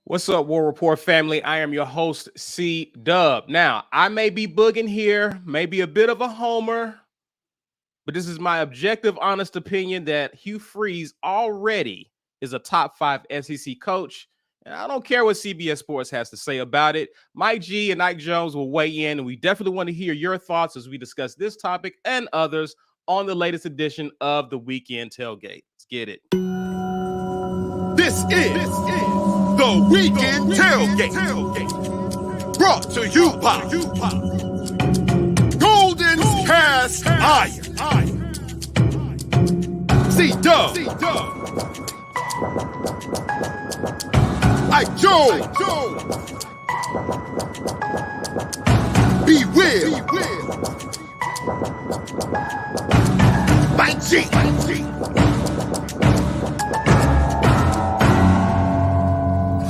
What's up, War Report family? I am your host, C Dub. Now, I may be bugging here, maybe a bit of a homer, but this is my objective, honest opinion that Hugh Freeze already is a top 5 SEC coach. And I don't care what CBS Sports has to say about it. Mike G and Ike Jones will weigh in, and we definitely want to hear your thoughts as we discuss this topic and others on the latest edition of the Weekend Tailgate. Let's get it. This is the Weekend Tailgate. Brought to you by Golden Cast Iron. C-Dub. Ike Jones. Be Will. Mike G.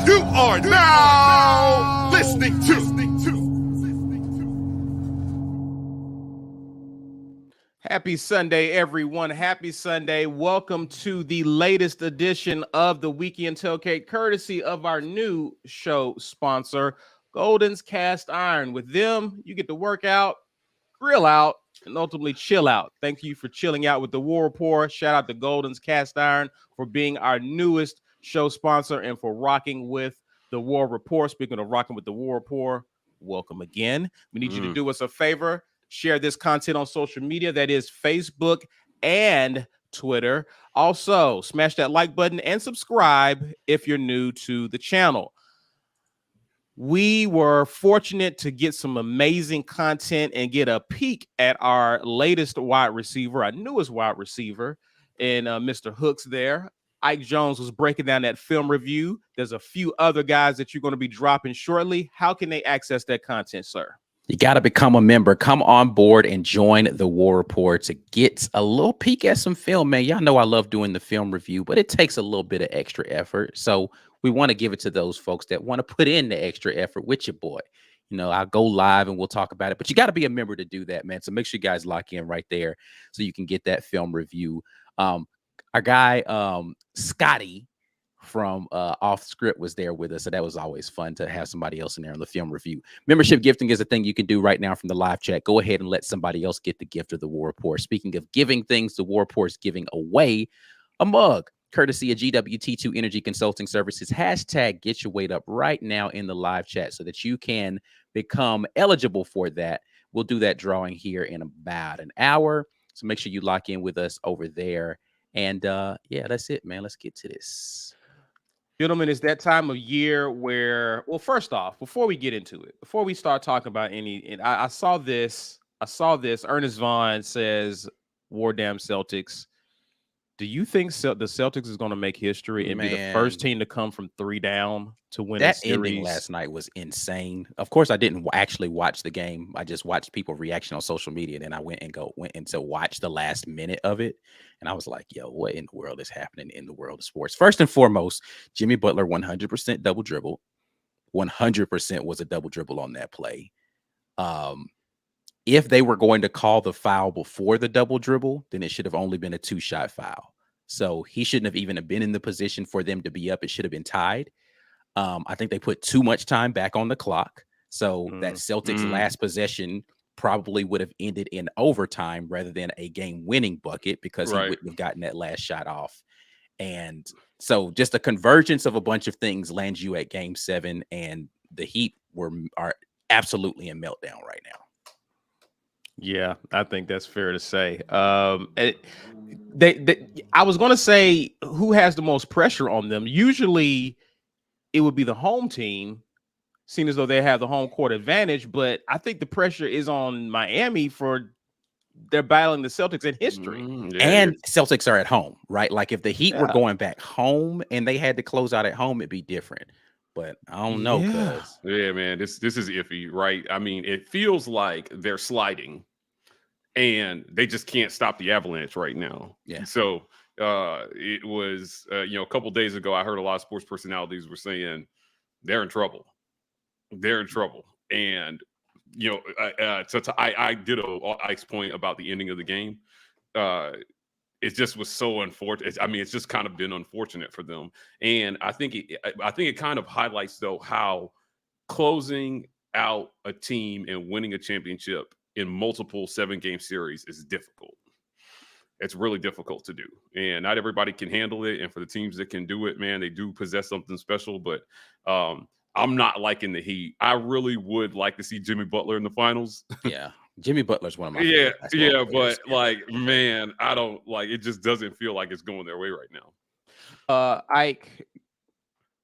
You are now listening to Happy Sunday, everyone. Happy Sunday. Welcome to the latest edition of the Weekend Tailgate, courtesy of our new show sponsor, Golden's Cast Iron. With them, you get to work out, grill out, and ultimately chill out. Thank you for chilling out with the War Report. Shout out to Golden's Cast Iron for being our newest show sponsor and for rocking with the War Report. Speaking of rocking with the War Report, welcome again. We need you to do us a favor. Share this content on social media. That is Facebook and Twitter. Also, smash that like button and subscribe if you're new to the channel. We were fortunate to get some amazing content and get a peek at our latest wide receiver, our newest wide receiver, and Mr. Hooks there. Ike Jones was breaking down that film review. There's a few other guys that you're going to be dropping shortly. How can they access that content, sir? You got to become a member. Come on board and join the War Report to get a little peek at some film, man. Y'all know I love doing the film review, but it takes a little bit of extra effort. So we want to give it to those folks that want to put in the extra effort with your boy. You know, I'll go live and we'll talk about it, but you got to be a member to do that, man. So make sure you guys lock in right there so you can get that film review. Our guy, Scotty from Off Script was there with us. So that was always fun to have somebody else in there on the film review. Membership gifting is a thing you can do right now from the live chat. Go ahead and let somebody else get the gift of the War Report. Speaking of giving things, the War Report is giving away a mug, courtesy of GWT2 Energy Consulting Services. Hashtag get your weight up right now in the live chat so that you can become eligible for that. We'll do that drawing here in about an hour. So make sure you lock in with us over there. And yeah, that's it, man. Let's get to this. Gentlemen, it's that time of year where, well, first off, before we get into it, before we start talking about I saw this, Ernest Vaughn says, "War damn Celtics." Do you think the Celtics is going to make history and be the first team to come from 3 down to win a series? That ending last night was insane. Of course, I didn't actually watch the game. I just watched people reaction on social media. Then I went and to watch the last minute of it. And I was like, yo, what in the world is happening in the world of sports? First and foremost, Jimmy Butler 100% double dribble. 100% was a double dribble on that play. If they were going to call the foul before the double dribble, then it should have only been a 2-shot foul. So he shouldn't have even been in the position for them to be up. It should have been tied. I think they put too much time back on the clock. So that Celtics last possession probably would have ended in overtime rather than a game-winning bucket because he wouldn't have gotten that last shot off. And so just a convergence of a bunch of things lands you at Game 7, and the Heat are absolutely in meltdown right now. Yeah, I think that's fair to say. I was going to say who has the most pressure on them. Usually it would be the home team, seeing as though they have the home court advantage. But I think the pressure is on Miami for they're battling the Celtics in history. And Celtics are at home, right? Like if the Heat were going back home and they had to close out at home, it'd be different. But I don't know. Yeah, man, this is iffy, right? I mean, it feels like they're sliding and they just can't stop the avalanche right now. Yeah. So it was, a couple days ago, I heard a lot of sports personalities were saying they're in trouble. They're in trouble. And, I did a Ike's point about the ending of the game. it just was so unfortunate. I mean, it's just kind of been unfortunate for them. And I think it kind of highlights, though, how closing out a team and winning a championship in multiple 7-game series is difficult. It's really difficult to do. And not everybody can handle it. And for the teams that can do it, man, they do possess something special. But I'm not liking the Heat. I really would like to see Jimmy Butler in the finals. Yeah. Jimmy Butler's one of my favorite basketball players. But like, man, I don't like it. Just doesn't feel like it's going their way right now. Ike,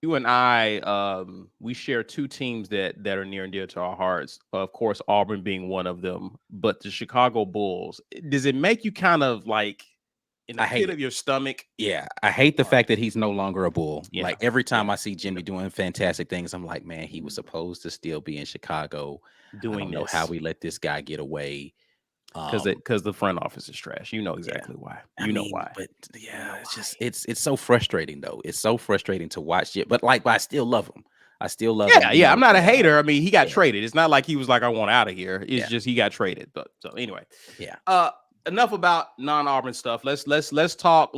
you and I, we share two teams that are near and dear to our hearts. Of course, Auburn being one of them, but the Chicago Bulls. Does it make you kind of like in the pit of your stomach? Yeah, I hate the fact that he's no longer a Bull. Yeah. Like every time I see Jimmy doing fantastic things, I'm like, man, he was supposed to still be in Chicago. Doing I don't know how we let this guy get away. Because the front office is trash. You know exactly why. You know why. But yeah, it's just it's so frustrating though. It's so frustrating to watch it. But I still love him. I still love him. Yeah, I'm not a hater. I mean, he got traded. It's not like he was like, I want out of here. It's just he got traded. But so anyway. Yeah. Enough about non-Auburn stuff. Let's talk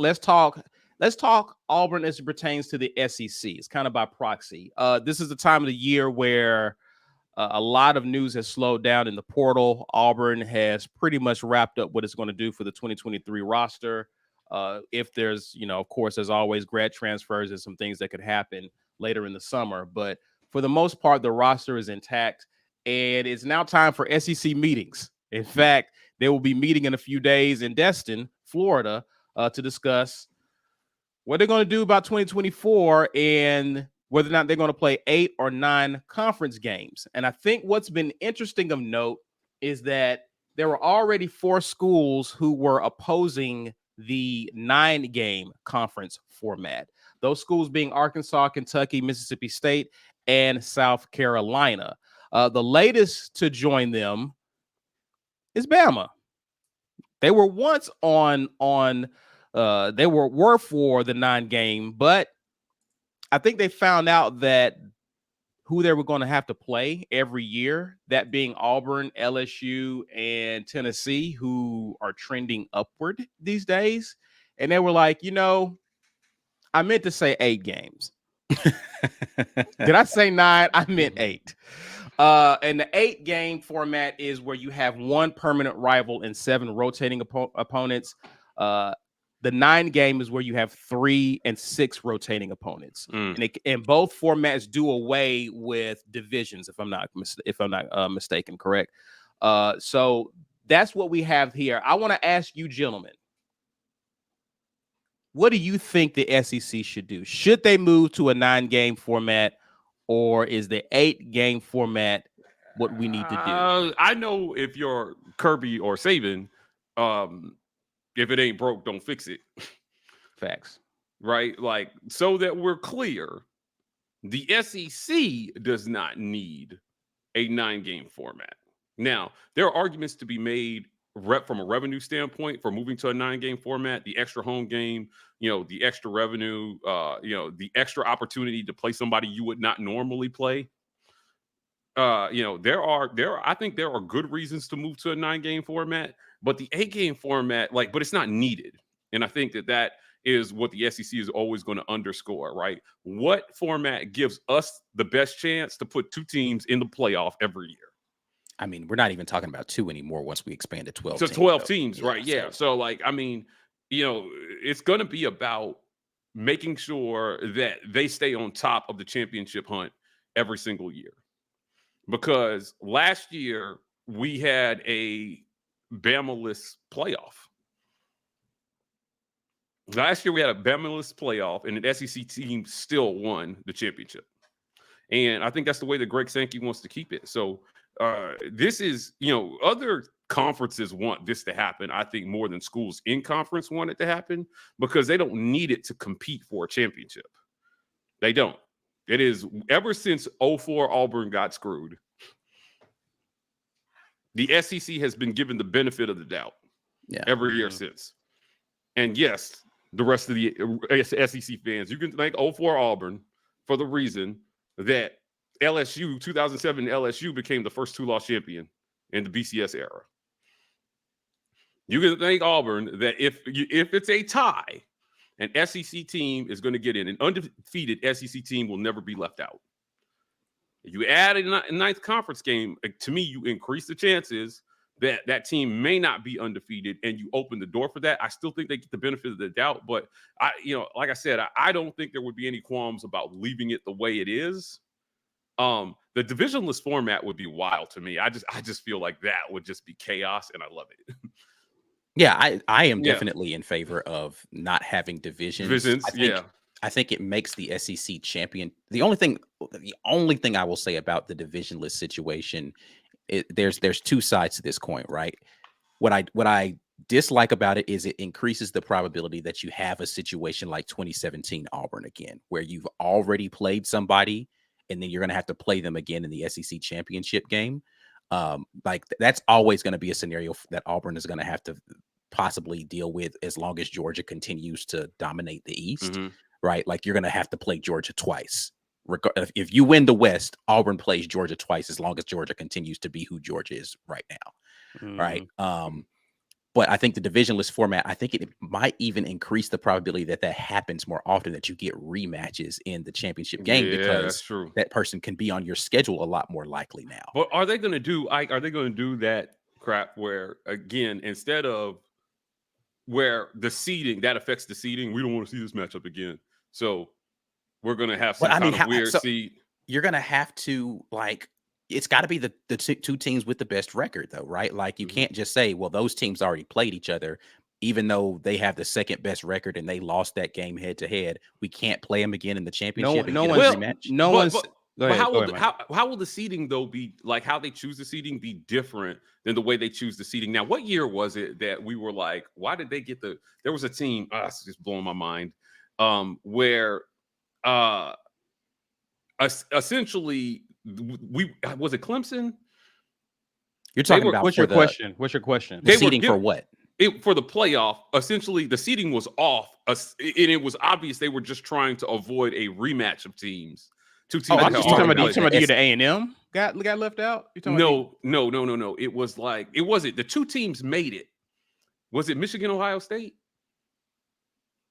Auburn as it pertains to the SEC. It's kind of by proxy. This is the time of the year where a lot of news has slowed down in the portal. Auburn has pretty much wrapped up what it's going to do for the 2023 roster. If there's, of course, there's always grad transfers and some things that could happen later in the summer. But for the most part, the roster is intact. And it's now time for SEC meetings. In fact, they will be meeting in a few days in Destin, Florida, to discuss what they're going to do about 2024 and whether or not they're going to play 8 or 9 conference games. And I think what's been interesting of note is that there were already 4 schools who were opposing the 9-game conference format. Those schools being Arkansas, Kentucky, Mississippi State, and South Carolina. The latest to join them is Bama. They were once were for the 9-game, but I think they found out that who they were going to have to play every year, that being Auburn, LSU, and Tennessee, who are trending upward these days. And they were like, I meant to say 8 games. Did I say 9? I meant 8. And the 8-game format is where you have 1 permanent rival and 7 rotating opponents. The 9-game is where you have 3 and 6 rotating opponents, and both formats do away with divisions, if I'm not mistaken. Correct. So that's what we have here. I want to ask you, gentlemen, what do you think the SEC should do? Should they move to a 9-game format, or is the 8-game format what we need to do? I know if you're Kirby or Saban, if it ain't broke, don't fix it. Facts. Right? Like, so that we're clear, the SEC does not need a 9-game format. Now, there are arguments to be made from a revenue standpoint for moving to a 9-game format, the extra home game, the extra revenue, the extra opportunity to play somebody you would not normally play. I think there are good reasons to move to a 9-game format, but the 8-game format, but it's not needed. And I think that is what the SEC is always going to underscore, right? What format gives us the best chance to put 2 teams in the playoff every year? I mean, we're not even talking about 2 anymore once we expand to 12 to teams. 12 teams, right? Yeah. So, it's going to be about making sure that they stay on top of the championship hunt every single year. Because last year we had a Bama-less playoff. Last year we had a Bama-less playoff, and an SEC team still won the championship. And I think that's the way that Greg Sankey wants to keep it. So this is, other conferences want this to happen, I think, more than schools in conference want it to happen, because they don't need it to compete for a championship. They don't. It is ever since 2004 Auburn got screwed, the SEC has been given the benefit of the doubt every year since. And yes, the rest of the SEC fans, you can thank 2004 Auburn for the reason that LSU, 2007 LSU became the first 2-loss champion in the BCS era. You can thank Auburn that if it's a tie, an SEC team is going to get in. An undefeated SEC team will never be left out. If you add a ninth conference game, to me, you increase the chances that that team may not be undefeated, and you open the door for that. I still think they get the benefit of the doubt, but like I said, I don't think there would be any qualms about leaving it the way it is. The divisionless format would be wild to me. I just feel like that would just be chaos, and I love it. Yeah, I am definitely in favor of not having divisions. I think it makes the SEC champion. The only thing I will say about the divisionless situation, there's two sides to this coin, right? What I dislike about it is it increases the probability that you have a situation like 2017 Auburn again, where you've already played somebody and then you're going to have to play them again in the SEC championship game. Like that's always going to be a scenario that Auburn is going to have to possibly deal with as long as Georgia continues to dominate the East, right? Like you're going to have to play Georgia twice. If you win the West, Auburn plays Georgia twice as long as Georgia continues to be who Georgia is right now, right? But I think the divisionless format, I think it might even increase the probability that happens more often, that you get rematches in the championship game because that person can be on your schedule a lot more likely now. But are they going to do that crap where, again, instead of where the seeding, that affects the seeding, we don't want to see this matchup again. So we're going to have some kind of weird seed. You're going to have to, like, it's got to be the two teams with the best record, though, right? Like, you can't just say, well, those teams already played each other, even though they have the second best record and they lost that game head to head. We can't play them again in the championship. How will the seeding though be, like, how they choose the seeding be different than the way they choose the seeding now? What year was it that we were like, why did they get there was a team, it's just blowing my mind, where essentially was it Clemson? You're talking about what's your question? What's your question? The seeding for what? For the playoff. Essentially, the seeding was off, and it was obvious they were just trying to avoid a rematch of teams. Two teams. You talking about the year the A&M got left out? No. It was like, it wasn't. The two teams made it. Was it Michigan, Ohio State?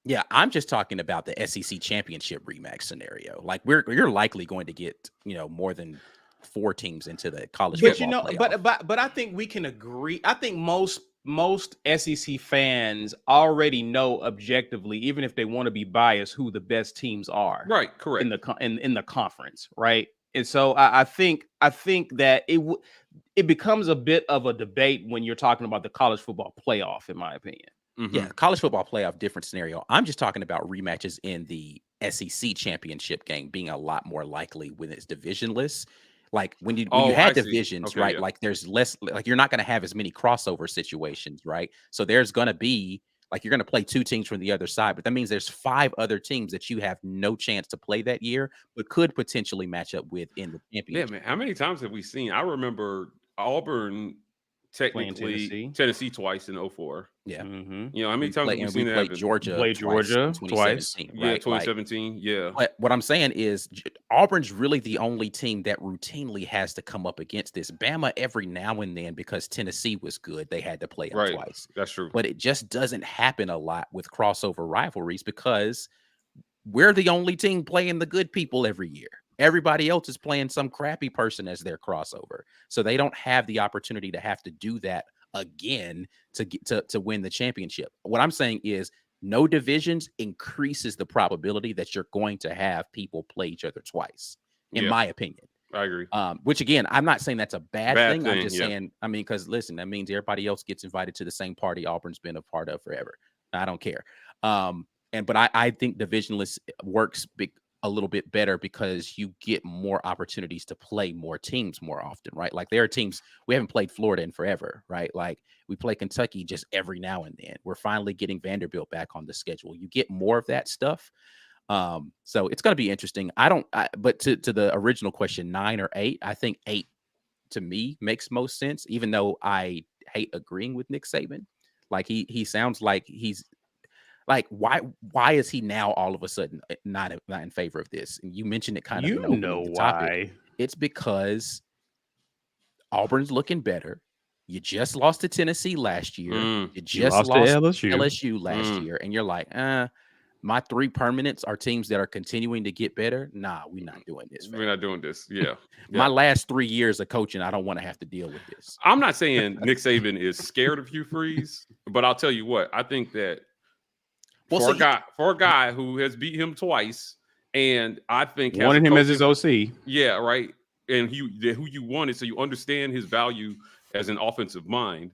Yeah, I'm just talking about the SEC championship rematch scenario. Like you're likely going to get, more than 4 teams into the college football playoff. But I think we can agree. I think most SEC fans already know objectively, even if they want to be biased, who the best teams are. Right, correct. In the conference, right? And so I think that it becomes a bit of a debate when you're talking about the college football playoff, in my opinion. Yeah, college football playoff, different scenario. I'm just talking about rematches in the SEC championship game being a lot more likely when it's divisionless. Like when you had divisions, right? Yeah. Like there's less, like you're not going to have as many crossover situations, right? So there's going to be, like, you're going to play 2 teams from the other side, but that means there's 5 other teams that you have no chance to play that year, but could potentially match up with in the championship. Yeah, man. How many times have we seen? I remember Auburn technically Tennessee twice in 2004. Yeah. How many times have we seen that? Georgia twice. Right? Yeah, 2017. Yeah. But what I'm saying is Auburn's really the only team that routinely has to come up against this. Bama every now and then, because Tennessee was good, they had to play them twice. That's true. But it just doesn't happen a lot with crossover rivalries because we're the only team playing the good people every year. Everybody else is playing some crappy person as their crossover. So they don't have the opportunity to have to do that again to win the championship. What I'm saying is no divisions increases the probability that you're going to have people play each other twice, in my opinion. I agree. Which, again, I'm not saying that's a bad thing. I'm just saying, because listen, that means everybody else gets invited to the same party Auburn's been a part of forever. I don't care. But I think divisionless works a little bit better because you get more opportunities to play more teams more often, right? Like there are teams, we haven't played Florida in forever, right? Like we play Kentucky just every now and then. We're finally getting Vanderbilt back on the schedule. You get more of that stuff. So it's going to be interesting. But to the original question, 9 or 8, I think 8 to me makes most sense, even though I hate agreeing with Nick Saban. Like he sounds like he's, like, why is he now all of a sudden not in favor of this? And you mentioned it kind of. Why? It's because Auburn's looking better. You just lost to Tennessee last year. You just lost lost to to LSU. LSU last year. And you're like, my 3 permanents are teams that are continuing to get better. Nah, we're not doing this. We're not doing this. Yeah. My last 3 years of coaching, I don't want to have to deal with this. I'm not saying Nick Saban is scared of Hugh Freeze, but I'll tell you what, I think that for a guy who has beat him twice, and I think wanted him as his OC. Yeah, right. And who you wanted, so you understand his value as an offensive mind.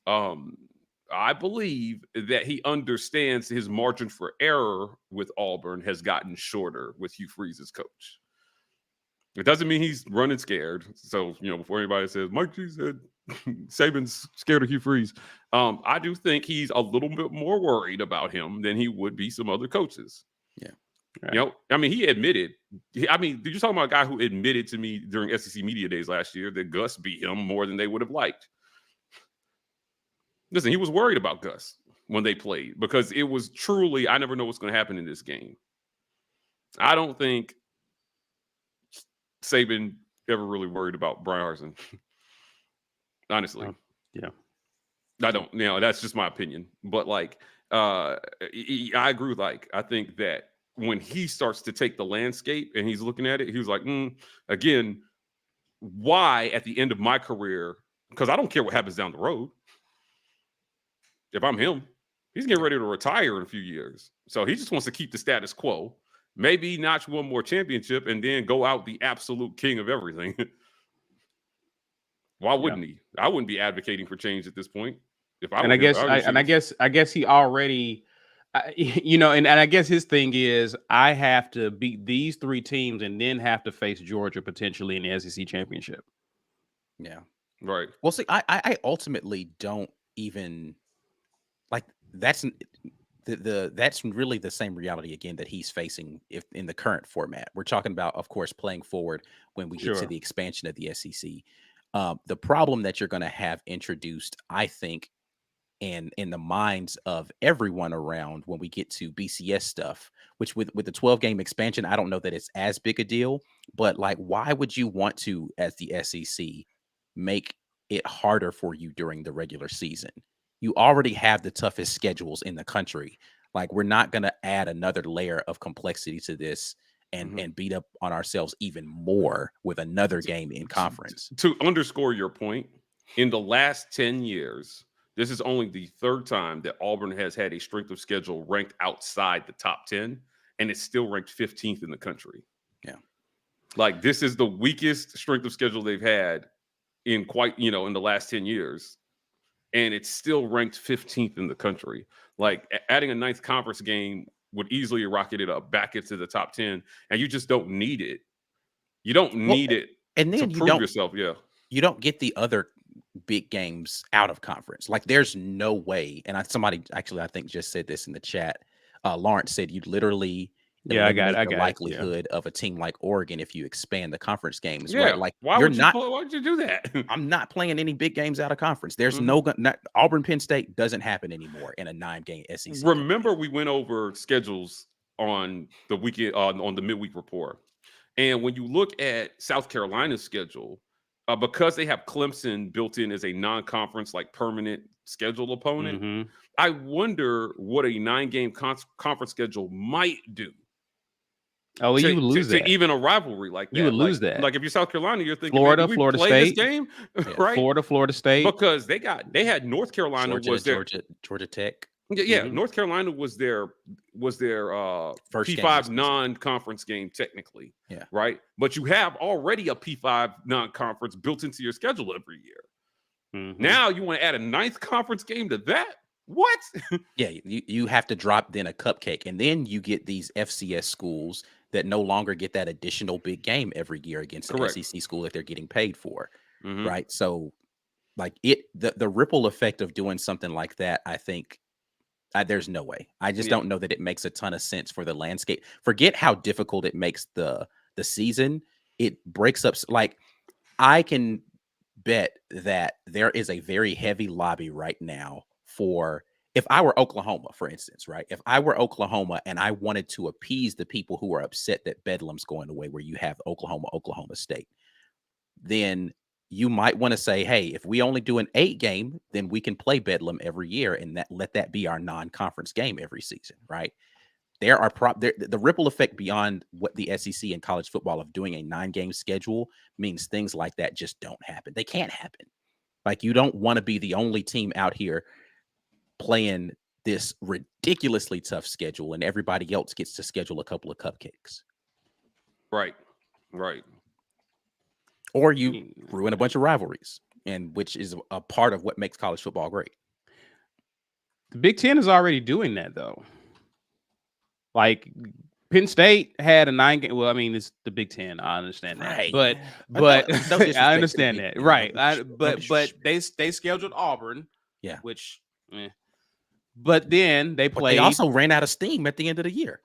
I believe that he understands his margin for error with Auburn has gotten shorter with Hugh Freeze as coach. It doesn't mean he's running scared. So, before anybody says, Mike G said Saban's scared of Hugh Freeze, I do think he's a little bit more worried about him than he would be some other coaches. Yeah. Right. He admitted, you're talking about a guy who admitted to me during SEC Media Days last year that Gus beat him more than they would have liked. Listen, he was worried about Gus when they played because it was truly, I never know what's going to happen in this game. I don't think Saban ever really worried about Brian Harsin. Honestly. Yeah. I don't. That's just my opinion. But I agree with I think that when he starts to take the landscape and he's looking at it, he was like, again, why at the end of my career? Because I don't care what happens down the road. If I'm him, he's getting ready to retire in a few years. So he just wants to keep the status quo, maybe notch one more championship, and then go out the absolute king of everything. Why wouldn't he? I wouldn't be advocating for change at this point. I guess he already, and I guess his thing is I have to beat these 3 teams and then have to face Georgia potentially in the SEC championship. Yeah. Right. Well, see, I ultimately don't even that's really the same reality again that he's facing if in the current format. We're talking about, of course, playing forward when we get to the expansion of the SEC. The problem that you're going to have introduced, I think, in the minds of everyone around when we get to BCS stuff, which with the 12-game expansion, I don't know that it's as big a deal, but why would you want to, as the SEC, make it harder for you during the regular season? You already have the toughest schedules in the country. We're not going to add another layer of complexity to this and beat up on ourselves even more with another game in conference. To underscore your point, in the last 10 years, this is only the 3rd time that Auburn has had a strength of schedule ranked outside the top 10, and it's still ranked 15th in the country. Yeah. This is the weakest strength of schedule they've had in in the last 10 years. And it's still ranked 15th in the country. Adding a 9th conference game would easily rocket it up back into the top 10, and you just don't need it. You don't need it and then to prove yourself. Yeah. You don't get the other big games out of conference. There's no way. And somebody actually, I think, just said this in the chat. Lawrence said you'd literally the likelihood of a team like Oregon if you expand the conference games. Yeah. Right? Why would you do that? I'm not playing any big games out of conference. There's Auburn Penn State doesn't happen anymore in a 9-game SEC. Remember, we went over schedules on the weekend on the midweek report. And when you look at South Carolina's schedule, because they have Clemson built in as a non-conference permanent schedule opponent, I wonder what a 9-game conference schedule might do. Oh, you would lose that. To even a rivalry like that. You would lose that. If you're South Carolina, you're thinking Florida State this game, right? Florida State, because they had North Carolina Georgia Tech. Yeah, North Carolina was their first P5 non-conference game technically. Yeah, right. But you have already a P5 non-conference built into your schedule every year. Now you want to add a 9th conference game to that? What? Yeah, you have to drop then a cupcake, and then you get these FCS schools that no longer get that additional big game every year against an SEC school that they're getting paid for, right? So, the ripple effect of doing something like that, I think, there's no way. I just don't know that it makes a ton of sense for the landscape. Forget how difficult it makes the season. It breaks up. I can bet that there is a very heavy lobby right now for, if I were Oklahoma, for instance, right? If I were Oklahoma and I wanted to appease the people who are upset that Bedlam's going away, where you have Oklahoma State, then you might want to say, hey, if we only do an 8 game, then we can play Bedlam every year and let that be our non-conference game every season, right? There are the ripple effect beyond what the SEC and college football of doing a 9-game schedule means things like that just don't happen. They can't happen. Like, you don't want to be the only team out here playing this ridiculously tough schedule and everybody else gets to schedule a couple of cupcakes. Right. Or you ruin a bunch of rivalries, and which is a part of what makes college football great. The Big Ten is already doing that, though. Like, Penn State had a 9-game. Well, I mean, it's the Big Ten. I understand that, Right. but No I understand that, right? But they scheduled Auburn, yeah. Which, but then they played. But they also ran out of steam at the end of the year.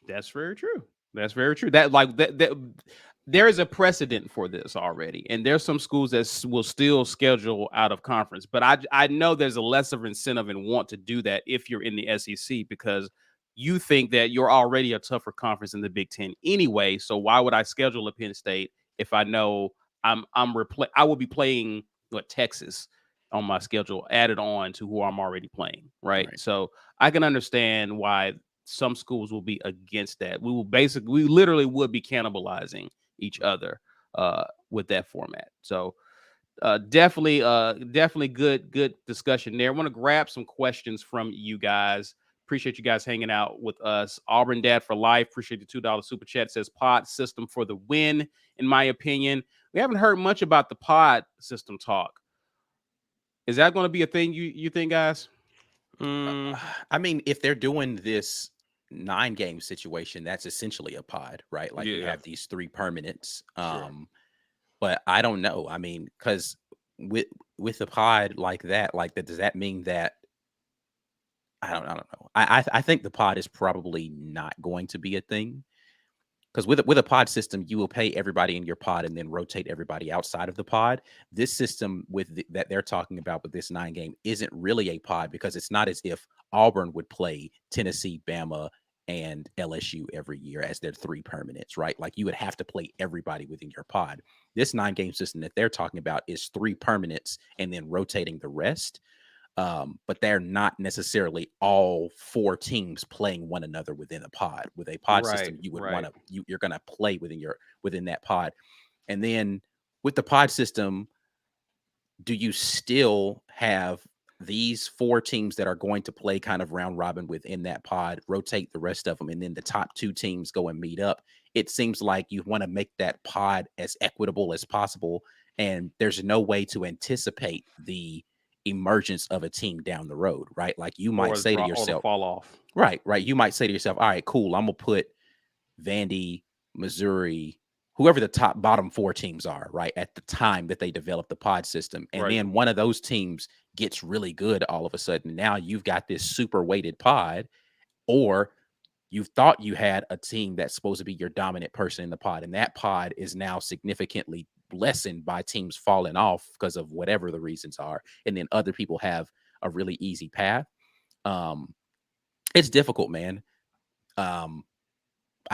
That's very true. That there is a precedent for this already, and there's some schools that will still schedule out of conference. But I know there's a lesser incentive and want to do that if you're in the SEC, because you think that you're already a tougher conference in the Big Ten anyway. So why would I schedule a Penn State if I know I will be playing Texas on my schedule added on to who I'm already playing, right? So I can understand why some schools will be against that. We literally would be cannibalizing each other with that format. So definitely good discussion there. I want to grab some questions from you guys. Appreciate you guys hanging out with us. Auburn Dad for Life. Appreciate the $2 super chat. Says pod system for the win, in my opinion. We haven't heard much about the pod system talk. Is that going to be a thing you think, guys? I mean, if they're doing this 9-game situation, that's essentially a pod, right? Like, you have these 3 permanents. Sure. But I don't know. I mean, because with a pod like that, does that mean that I don't know. I think the pod is probably not going to be a thing, because with a pod system, you will pay everybody in your pod and then rotate everybody outside of the pod. This system that they're talking about with this 9-game isn't really a pod, because it's not as if Auburn would play Tennessee, Bama, and LSU every year as their 3 permanents, right? Like, you would have to play everybody within your pod. This 9-game system that they're talking about is 3 permanents and then rotating the rest. But they're not necessarily all 4 teams playing one another within a pod. With a pod system, you would want to you're going to play within that pod. And then with the pod system, do you still have these 4 teams that are going to play kind of round robin within that pod, rotate the rest of them, and then the top 2 teams go and meet up? It seems like you want to make that pod as equitable as possible, and there's no way to anticipate the emergence of a team down the road, right? Like, you might say to yourself, fall off. Right. You might say to yourself, all right, cool, I'm gonna put Vandy, Missouri, whoever the bottom 4 teams are, right, at the time that they develop the pod system. And then one of those teams gets really good all of a sudden. Now you've got this super weighted pod, or you thought you had a team that's supposed to be your dominant person in the pod, and that pod is now significantly lessened by teams falling off because of whatever the reasons are, and then other people have a really easy path. It's difficult, man. I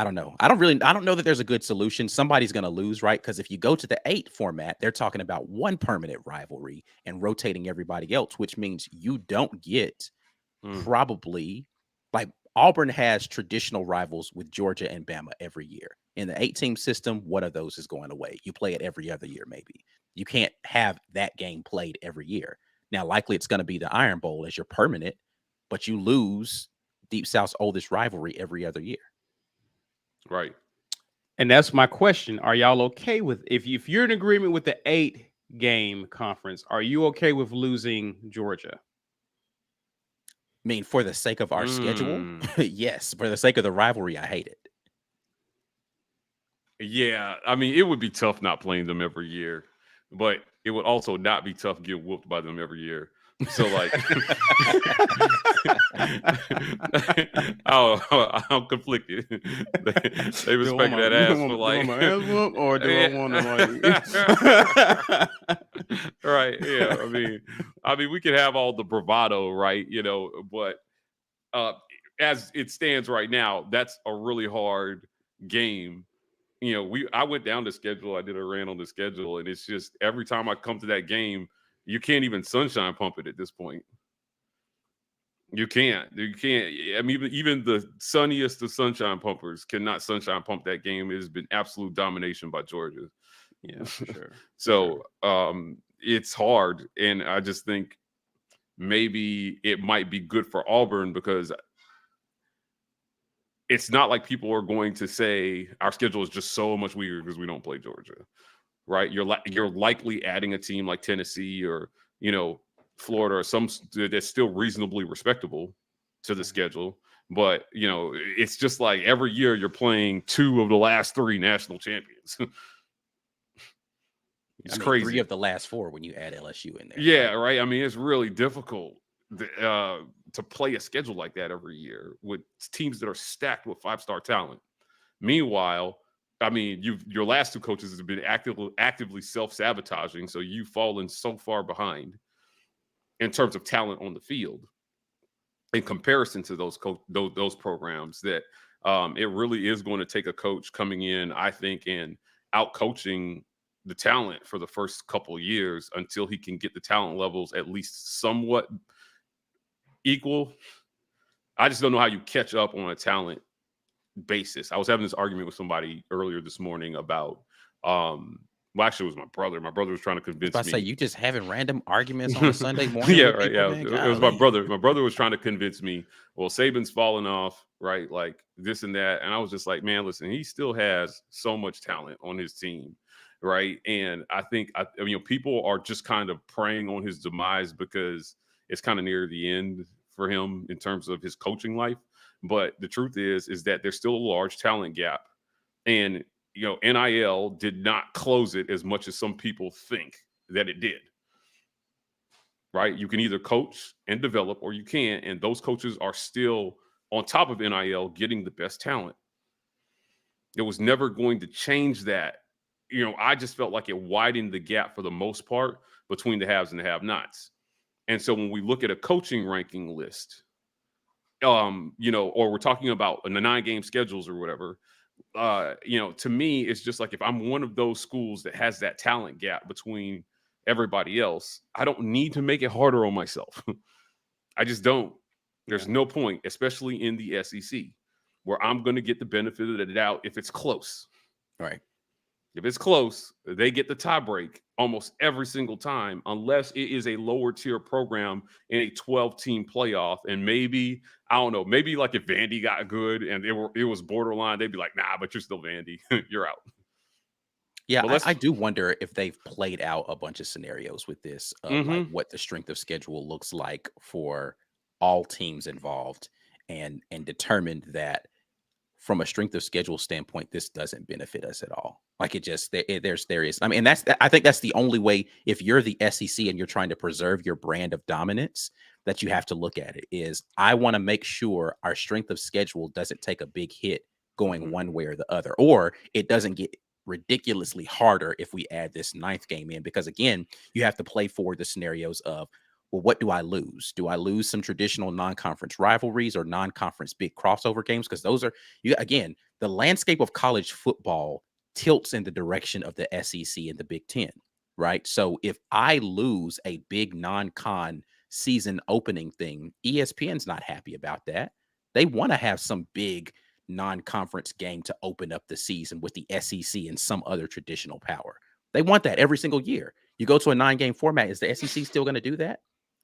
don't know. I don't know that there's a good solution. Somebody's going to lose, right? Because if you go to the 8 format, they're talking about 1 permanent rivalry and rotating everybody else, which means you don't get probably, like, Auburn has traditional rivals with Georgia and Bama every year. In the 8-team system, one of those is going away. You play it every other year, maybe. You can't have that game played every year. Now, likely it's going to be the Iron Bowl as your permanent, but you lose Deep South's oldest rivalry every other year. Right. And that's my question. Are y'all okay with, if you're in agreement with the 8-game conference, are you okay with losing Georgia? I mean, for the sake of our schedule, yes. For the sake of the rivalry, I hate it. Yeah, I mean, it would be tough not playing them every year, but it would also not be tough to get whooped by them every year. So, like, I'm conflicted. They respect that ass for, like, or do I want to, like, right? Yeah, I mean, we could have all the bravado, right? You know, but as it stands right now, that's a really hard game I went down the schedule. I did a rant on the schedule, and it's just every time I come to that game, you can't even sunshine pump it at this point. You can't. I mean, even the sunniest of sunshine pumpers cannot sunshine pump that game. It has been absolute domination by Georgia. Yeah, for sure. So it's hard, and I just think maybe it might be good for Auburn because it's not like people are going to say our schedule is just so much weaker because we don't play Georgia, right? You're likely adding a team like Tennessee or Florida or some that's still reasonably respectable to the schedule. But, it's just like every year you're playing 2 of the last 3 national champions. It's crazy. 3 of the last 4 when you add LSU in there. Yeah, right. I mean, it's really difficult to play a schedule like that every year with teams that are stacked with 5-star talent. Meanwhile, I mean, your last 2 coaches have been actively self-sabotaging, so you've fallen so far behind in terms of talent on the field in comparison to those programs that it really is going to take a coach coming in, I think, and out-coaching the talent for the first couple of years until he can get the talent levels at least somewhat equal. I just don't know how you catch up on a talent basis. I was having this argument with somebody earlier this morning about well, actually, it was my brother. My brother was trying to convince me. I say you just having random arguments on a Sunday morning. Yeah, right. Yeah, it was my brother. My brother was trying to convince me. Well, Saban's falling off, right? Like this and that, and I was just like, man, listen, he still has so much talent on his team, right? And I think people are just kind of preying on his demise because it's kind of near the end for him in terms of his coaching life. But the truth is that there's still a large talent gap, and NIL did not close it as much as some people think that it did. Right? You can either coach and develop or you can't. And those coaches are still on top of NIL getting the best talent. It was never going to change that. I just felt like it widened the gap for the most part between the haves and the have-nots. And so when we look at a coaching ranking list, or we're talking about the 9-game schedules or whatever, to me, it's just like if I'm one of those schools that has that talent gap between everybody else, I don't need to make it harder on myself. I just don't. There's no point, especially in the SEC, where I'm going to get the benefit of the doubt if it's close. Right. If it's close, they get the tie break almost every single time, unless it is a lower tier program in a 12-team playoff. And maybe, I don't know, maybe like if Vandy got good and it was borderline, they'd be like, nah, but you're still Vandy. You're out. Yeah, I do wonder if they've played out a bunch of scenarios with this, like what the strength of schedule looks like for all teams involved and determined that from a strength of schedule standpoint, this doesn't benefit us at all. Like it just, there is. I mean, I think that's the only way, if you're the SEC and you're trying to preserve your brand of dominance, that you have to look at it is, I want to make sure our strength of schedule doesn't take a big hit going one way or the other, or it doesn't get ridiculously harder if we add this 9th game in, because again, you have to play for the scenarios of, well, what do I lose? Do I lose some traditional non-conference rivalries or non-conference big crossover games? Because those are, again, the landscape of college football tilts in the direction of the SEC and the Big Ten, right? So if I lose a big non-con season opening thing, ESPN's not happy about that. They want to have some big non-conference game to open up the season with the SEC and some other traditional power. They want that every single year. You go to a 9-game format. Is the SEC still going to do that?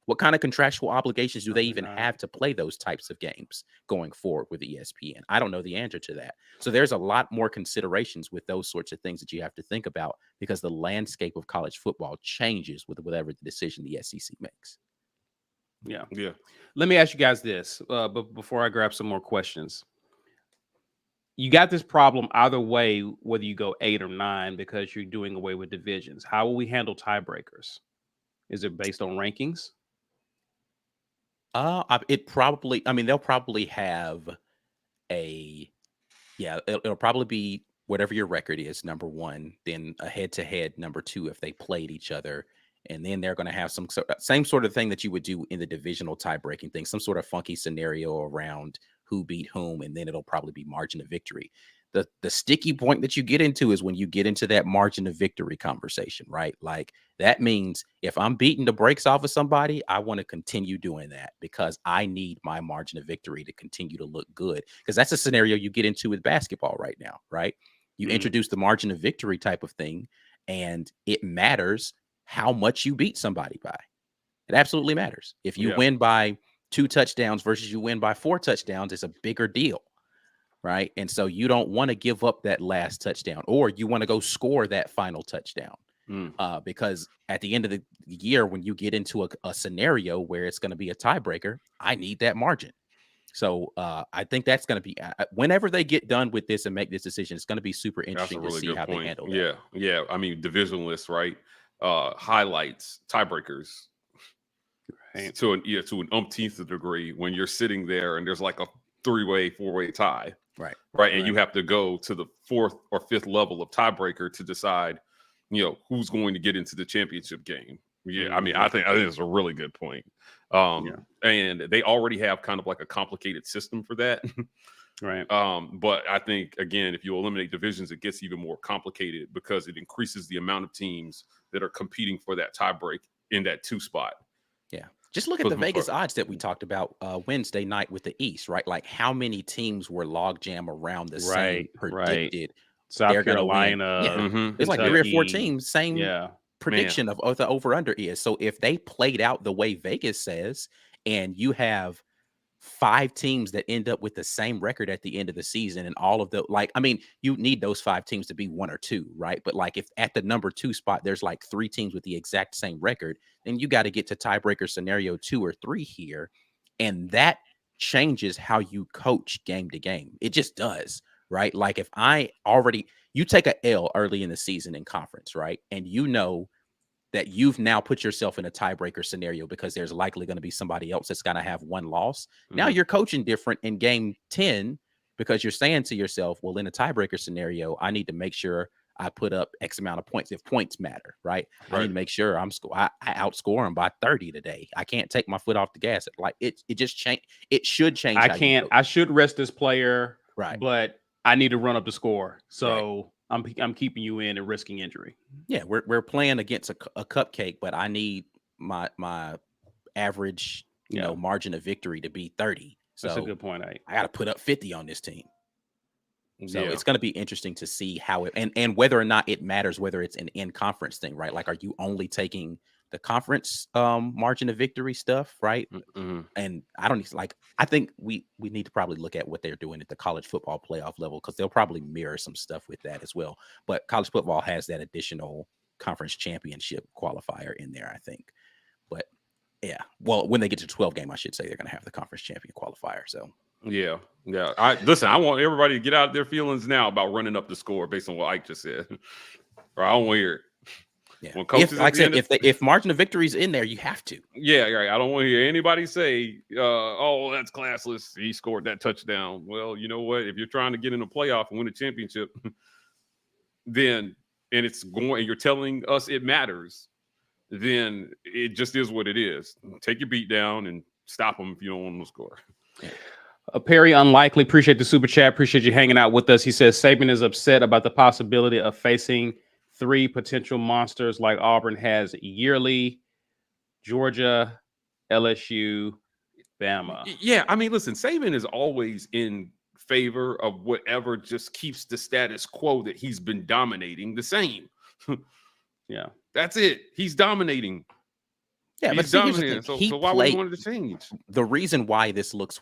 What kind of contractual obligations do they even have to play those types of games going forward with ESPN? I don't know the answer to that. So there's a lot more considerations with those sorts of things that you have to think about, because the landscape of college football changes with whatever the decision the SEC makes. Yeah. Let me ask you guys this, but before I grab some more questions. You got this problem either way, whether you go 8 or 9, because you're doing away with divisions. How will we handle tiebreakers? Is it based on rankings? They'll probably have it'll probably be whatever your record is, number 1, then a head-to-head, number 2, if they played each other. And then they're going to have some same sort of thing that you would do in the divisional tie-breaking thing, some sort of funky scenario around who beat whom, and then it'll probably be margin of victory. the sticky point that you get into is when you get into that margin of victory conversation, right? Like that means if I'm beating the brakes off of somebody, I want to continue doing that because I need my margin of victory to continue to look good. Because that's a scenario you get into with basketball right now, right? You introduce the margin of victory type of thing, and it matters how much you beat somebody by. It absolutely matters. If you win by 2 touchdowns versus you win by 4 touchdowns, it's a bigger deal. Right. And so you don't want to give up that last touchdown, or you want to go score that final touchdown. Because at the end of the year, when you get into a scenario where it's going to be a tiebreaker, I need that margin. So I think that's going to be whenever they get done with this and make this decision, it's going to be super interesting to see how they handle that. Yeah. I mean, divisionless, right? Highlights, tiebreakers. Right. To an umpteenth degree when you're sitting there and there's like a 3-way, 4-way tie. Right. And you have to go to the 4th or 5th level of tiebreaker to decide, who's going to get into the championship game. Yeah. I mean, I think it's a really good point. And they already have kind of like a complicated system for that. Right. But I think, again, if you eliminate divisions, it gets even more complicated because it increases the amount of teams that are competing for that tiebreak in that 2 spot. Yeah. Just look at the Vegas odds that we talked about Wednesday night with the East, right? Like how many teams were logjam around the same predicted. South Carolina. Yeah. It's like 3 or 4 teams, same prediction of what the over-under is. So if they played out the way Vegas says, and you have 5 teams that end up with the same record at the end of the season, and all of the you need those 5 teams to be 1 or 2, right? But like if at the number 2 spot there's like 3 teams with the exact same record, then you got to get to tiebreaker scenario 2 or 3 here, and that changes how you coach game to game. It just does, right? Like if you take a L early in the season in conference, right, and that you've now put yourself in a tiebreaker scenario because there's likely going to be somebody else that's going to have 1 loss. Now you're coaching different in game 10 because you're saying to yourself, well, in a tiebreaker scenario, I need to make sure I put up X amount of points if points matter, right? I need to make sure I outscore them by 30 today. I can't take my foot off the gas. Like it just change. It should change. I should rest this player, right? But I need to run up the score. So I'm keeping you in and risking injury. Yeah, we're playing against a cupcake, but I need my average, margin of victory to be 30. So that's a good point. I got to put up 50 on this team. So it's going to be interesting to see how it and whether or not it matters whether it's an in-conference thing, right? Like, are you only taking the conference margin of victory stuff, right? And I think we need to probably look at what they're doing at the college football playoff level because they'll probably mirror some stuff with that as well. But college football has that additional conference championship qualifier in there, I think. But yeah, well, when they get to 12 game, I should say they're going to have the conference champion qualifier. So. Yeah. I want everybody to get out of their feelings now about running up the score based on what Ike just said. Or I don't want to hear it. Yeah. When coaches, if margin of victory is in there, you have to. Yeah, right. I don't want to hear anybody say, "Oh, that's classless. He scored that touchdown." Well, you know what? If you're trying to get in a playoff and win a championship, then and you're telling us it matters, then it just is what it is. Take your beat down and stop them if you don't want them to score. Yeah. Perry Unlikely, appreciate the super chat. Appreciate you hanging out with us. He says Saban is upset about the possibility of facing 3 potential monsters like Auburn has yearly: Georgia, LSU, Bama. Yeah, I mean, listen, Saban is always in favor of whatever just keeps the status quo that he's been dominating the same. Yeah, that's it. He's dominating. Yeah, he's dominating. So why would he want to change? The reason why this looks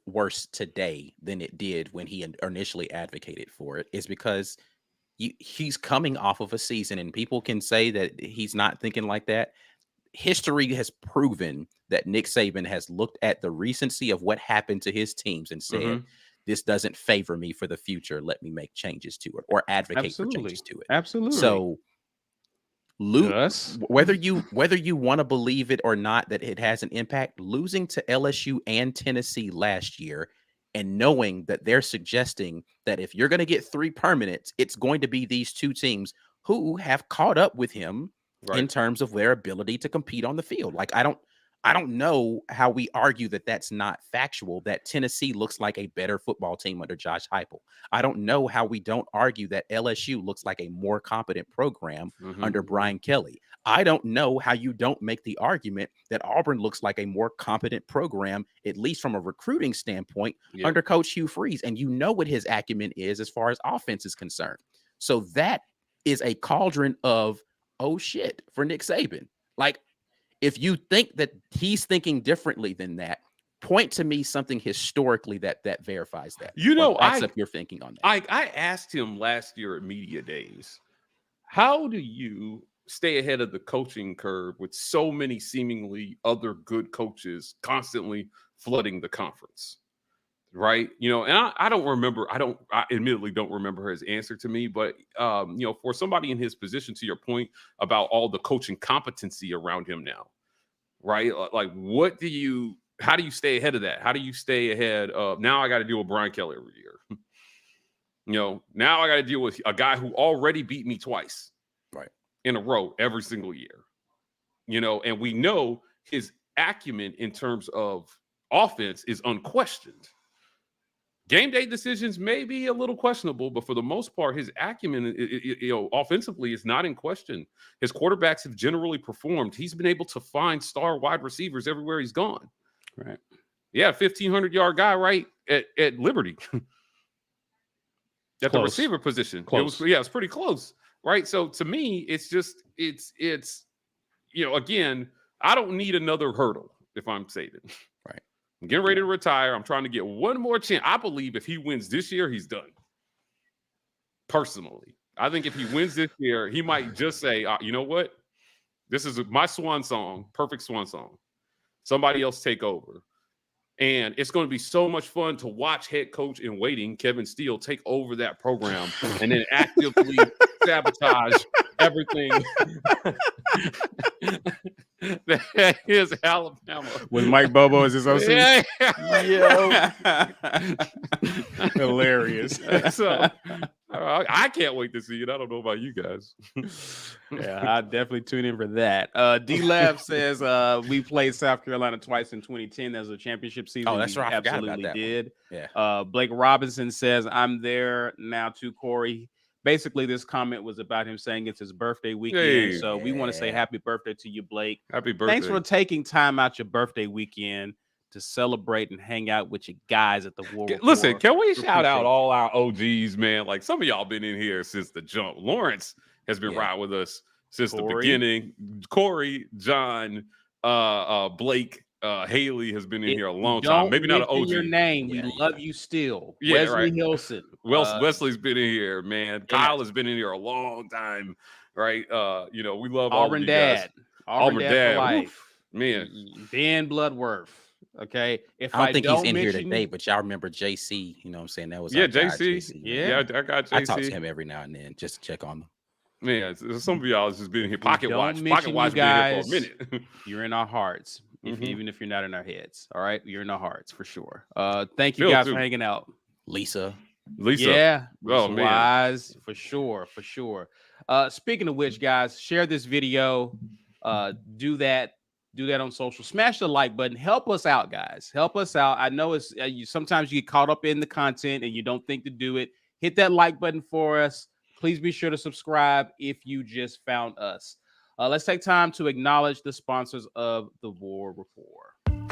worse today than it did when he initially advocated for it is because he's coming off of a season, and people can say that he's not thinking like that. History has proven that Nick Saban has looked at the recency of what happened to his teams and said, this doesn't favor me for the future. Let me make changes to it or advocate for changes to it. Absolutely. So whether you want to believe it or not that it has an impact, losing to LSU and Tennessee last year and knowing that they're suggesting that if you're going to get 3 permanents, it's going to be these 2 teams who have caught up with him in terms of their ability to compete on the field. Like, I don't know how we argue that that's not factual, that Tennessee looks like a better football team under Josh Heupel. I don't know how we don't argue that LSU looks like a more competent program under Brian Kelly. I don't know how you don't make the argument that Auburn looks like a more competent program, at least from a recruiting standpoint, under Coach Hugh Freeze. And you know what his acumen is as far as offense is concerned. So that is a cauldron of, oh shit, for Nick Saban. Like, if you think that he's thinking differently than that, point to me something historically that verifies that. You know, backs up your thinking on that. I asked him last year at Media Days, how do you stay ahead of the coaching curve with so many seemingly other good coaches constantly flooding the conference? Right. You know, and I don't remember. I admittedly don't remember his answer to me. But, you know, for somebody in his position, to your point about all the coaching competency around him now. Right. Like, how do you stay ahead of that? How do you stay ahead of now? I got to deal with Brian Kelly every year. You know, now I got to deal with a guy who already beat me twice in a row every single year. You know, and we know his acumen in terms of offense is unquestioned. Game day decisions may be a little questionable, but for the most part, his acumen, you know, offensively is not in question. His quarterbacks have generally performed. He's been able to find star wide receivers everywhere he's gone. Right. Yeah, 1,500-yard guy right at Liberty. At the receiver position. Close. It's pretty close. Right. So to me, it's you know, again, I don't need another hurdle if I'm Saban. Right. I'm getting ready to retire. I'm trying to get one more chance. I believe if he wins this year, he's done. Personally, I think if he wins this year, he might just say, you know what? This is my swan song, perfect swan song. Somebody else take over. And it's going to be so much fun to watch head coach in waiting, Kevin Steele, take over that program and then actively sabotage everything that is Alabama. With Mike Bobo as his OC. Yeah. Hilarious. So I can't wait to see it. I don't know about you guys. Yeah, I definitely tune in for that. D-Lab says we played South Carolina twice in 2010 as a championship season. Oh, that's right. I forgot Absolutely about that did. one. Yeah. Blake Robinson says, I'm there now too, Corey. Basically, this comment was about him saying it's his birthday weekend. Hey, so we want to say happy birthday to you, Blake. Happy birthday. Thanks for taking time out your birthday weekend to celebrate and hang out with you guys at the War. Listen, can we shout out all our OGs, man? Like, some of y'all been in here since the jump. Lawrence has been riding with us since the beginning. Corey, John, Blake, Haley has been in here a long time. Maybe not an OG. Your name. We love you still. Yeah, Wesley Hilson. Wesley's been in here, man. Kyle has been in here a long time, right? You know, we love Auburn Dad. Auburn Dad. For life. Man. Ben Bloodworth. Okay. If I don't think he's in here today, but y'all remember JC. You know what I'm saying? That was JC. Yeah, I got JC. I talk to him every now and then just to check on him. Man, some of y'all has just been here. Pocket Watch been here for a minute. You're in our hearts, even if you're not in our heads. All right, you're in our hearts for sure. Thank you Phil, guys too. for hanging out. Lisa. Yeah. Oh, man. Wise, for sure. Speaking of which, guys, share this video. Do that on social. Smash the like button. Help us out, guys. Help us out. I know it's sometimes you get caught up in the content and you don't think to do it. Hit that like button for us. Please be sure to subscribe if you just found us. Let's take time to acknowledge the sponsors of the War Report.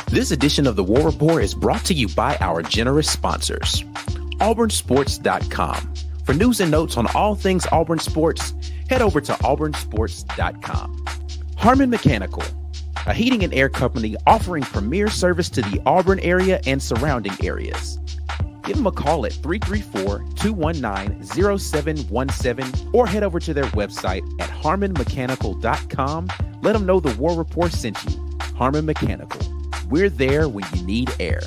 This edition of the War Report is brought to you by our generous sponsors. AuburnSports.com. For news and notes on all things Auburn Sports, head over to AuburnSports.com. Harmon Mechanical, a heating and air company offering premier service to the Auburn area and surrounding areas. Give them a call at 334-219-0717 or head over to their website at harmonmechanical.com. Let them know the War Report sent you. Harmon Mechanical. We're there when you need air.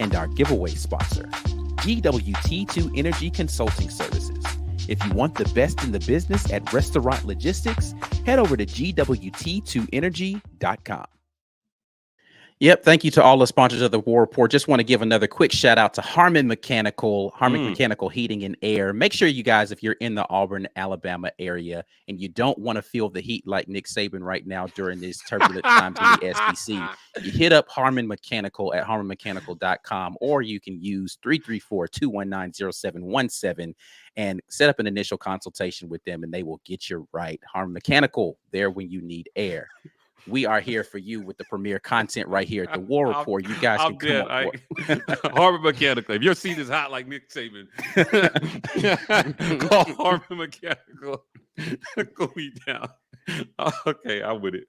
And our giveaway sponsor, GWT2 Energy Consulting Services. If you want the best in the business at restaurant logistics, head over to GWT2Energy.com. Yep. Thank you to all the sponsors of the War Report. Just want to give another quick shout out to Harmon Mechanical Heating and Air. Make sure you guys, if you're in the Auburn, Alabama area and you don't want to feel the heat like Nick Saban right now during these turbulent times in the SEC, you hit up Harmon Mechanical at harmonmechanical.com, or you can use 334-219-0717 and set up an initial consultation with them, and they will get you right. Harmon Mechanical, there when you need air. We are here for you with the premier content right here at the War Report. You guys can come on board. Harvard Mechanical. If your seat is hot like Nick Saban, call Harvard Mechanical. Cool me down. Okay, I'm with it.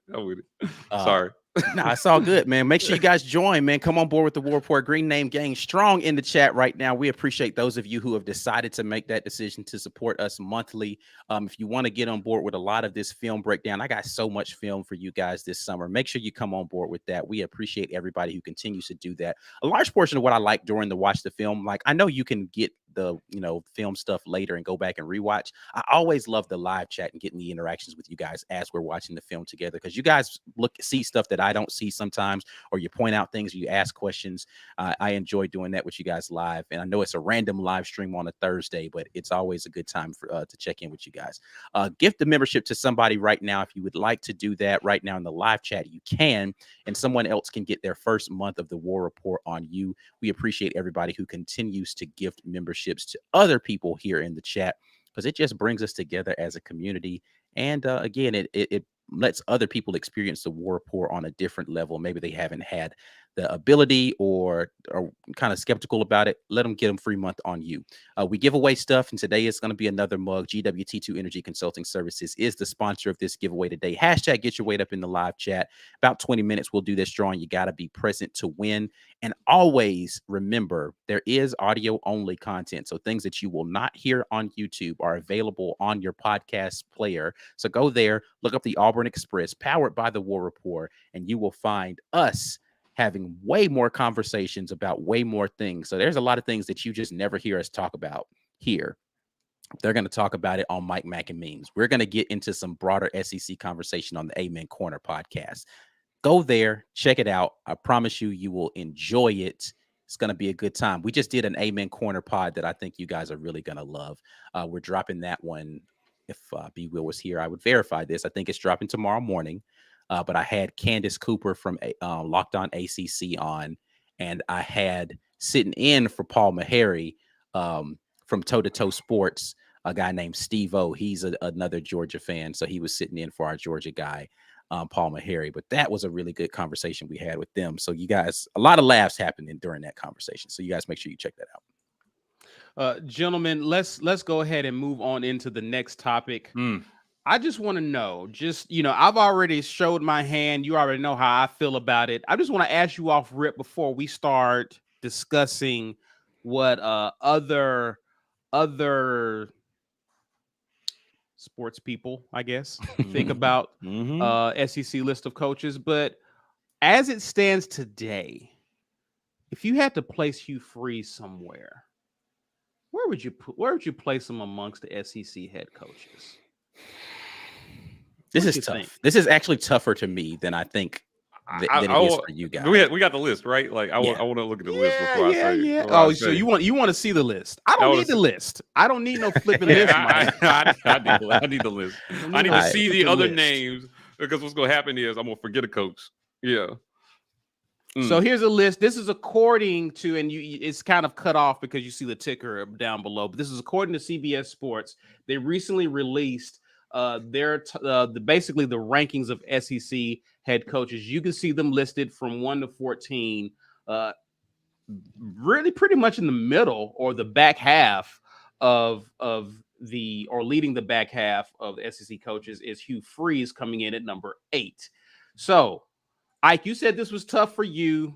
Sorry. Nah, it's all good, man. Make sure you guys join, man. Come on board with the War Report. Green Name Gang strong in the chat right now. We appreciate those of you who have decided to make that decision to support us monthly. If you want to get on board with a lot of this film breakdown, I got so much film for you guys this summer. Make sure you come on board with that. We appreciate everybody who continues to do that. A large portion of what I like during the watch the film, like I know you can get the film stuff later and go back and rewatch. I always love the live chat and getting the interactions with you guys as we're watching the film together, because you guys see stuff that I don't see sometimes, or you point out things, or you ask questions. I enjoy doing that with you guys live, and I know it's a random live stream on a Thursday, but it's always a good time for to check in with you guys. Gift the membership to somebody right now if you would like to do that right now in the live chat. You can, and someone else can get their first month of the War Report on you. We appreciate everybody who continues to gift memberships to other people here in the chat, because it just brings us together as a community. And again, it lets other people experience the War Report on a different level. Maybe they haven't had the ability or kind of skeptical about it. Let them get them free month on you. We give away stuff, and today is going to be another mug. GWT2 Energy Consulting Services is the sponsor of this giveaway today. Hashtag get your weight up in the live chat. About 20 minutes, we'll do this drawing. You got to be present to win. And always remember, there is audio only content. So things that you will not hear on YouTube are available on your podcast player. So go there, look up the Auburn Express, powered by the War Report, and you will find us having way more conversations about way more things. So there's a lot of things that you just never hear us talk about here. They're going to talk about it on Mike Mack and Memes. We're going to get into some broader SEC conversation on the Amen Corner podcast. Go there, check it out. I promise you, you will enjoy it. It's going to be a good time. We just did an Amen Corner pod that I think you guys are really going to love. We're dropping that one. If B. Will was here, I would verify this. I think it's dropping tomorrow morning. But I had Candace Cooper from Locked On ACC on, and I had sitting in for Paul Meharry from Toe to Toe Sports, a guy named Steve O. He's another Georgia fan, so he was sitting in for our Georgia guy, Paul Meharry. But that was a really good conversation we had with them. So you guys, a lot of laughs happening during that conversation. So you guys make sure you check that out. Gentlemen, let's go ahead and move on into the next topic. I just want to know, I've already showed my hand. You already know how I feel about it. I just want to ask you off rip before we start discussing what other sports people, I guess, think about SEC list of coaches. But as it stands today, if you had to place Hugh Freeze somewhere, where would you place him amongst the SEC head coaches? This is tough. Think? This is actually tougher to me than I think than it is for you guys. We got the list, right? Like I want to look at the list before I say. Yeah. So you want to see the list? I don't need the list. I don't need no flipping list. I need the list. I need to see the other names, because what's going to happen is I'm going to forget a coach. Yeah. So here's a list. This is according to, and it's kind of cut off because you see the ticker down below. But this is according to CBS Sports. They recently released basically the rankings of SEC head coaches. You can see them listed from 1 to 14, really pretty much in the middle or the back half or leading the back half of the SEC coaches is Hugh Freeze, coming in at number 8. So, Ike, you said this was tough for you.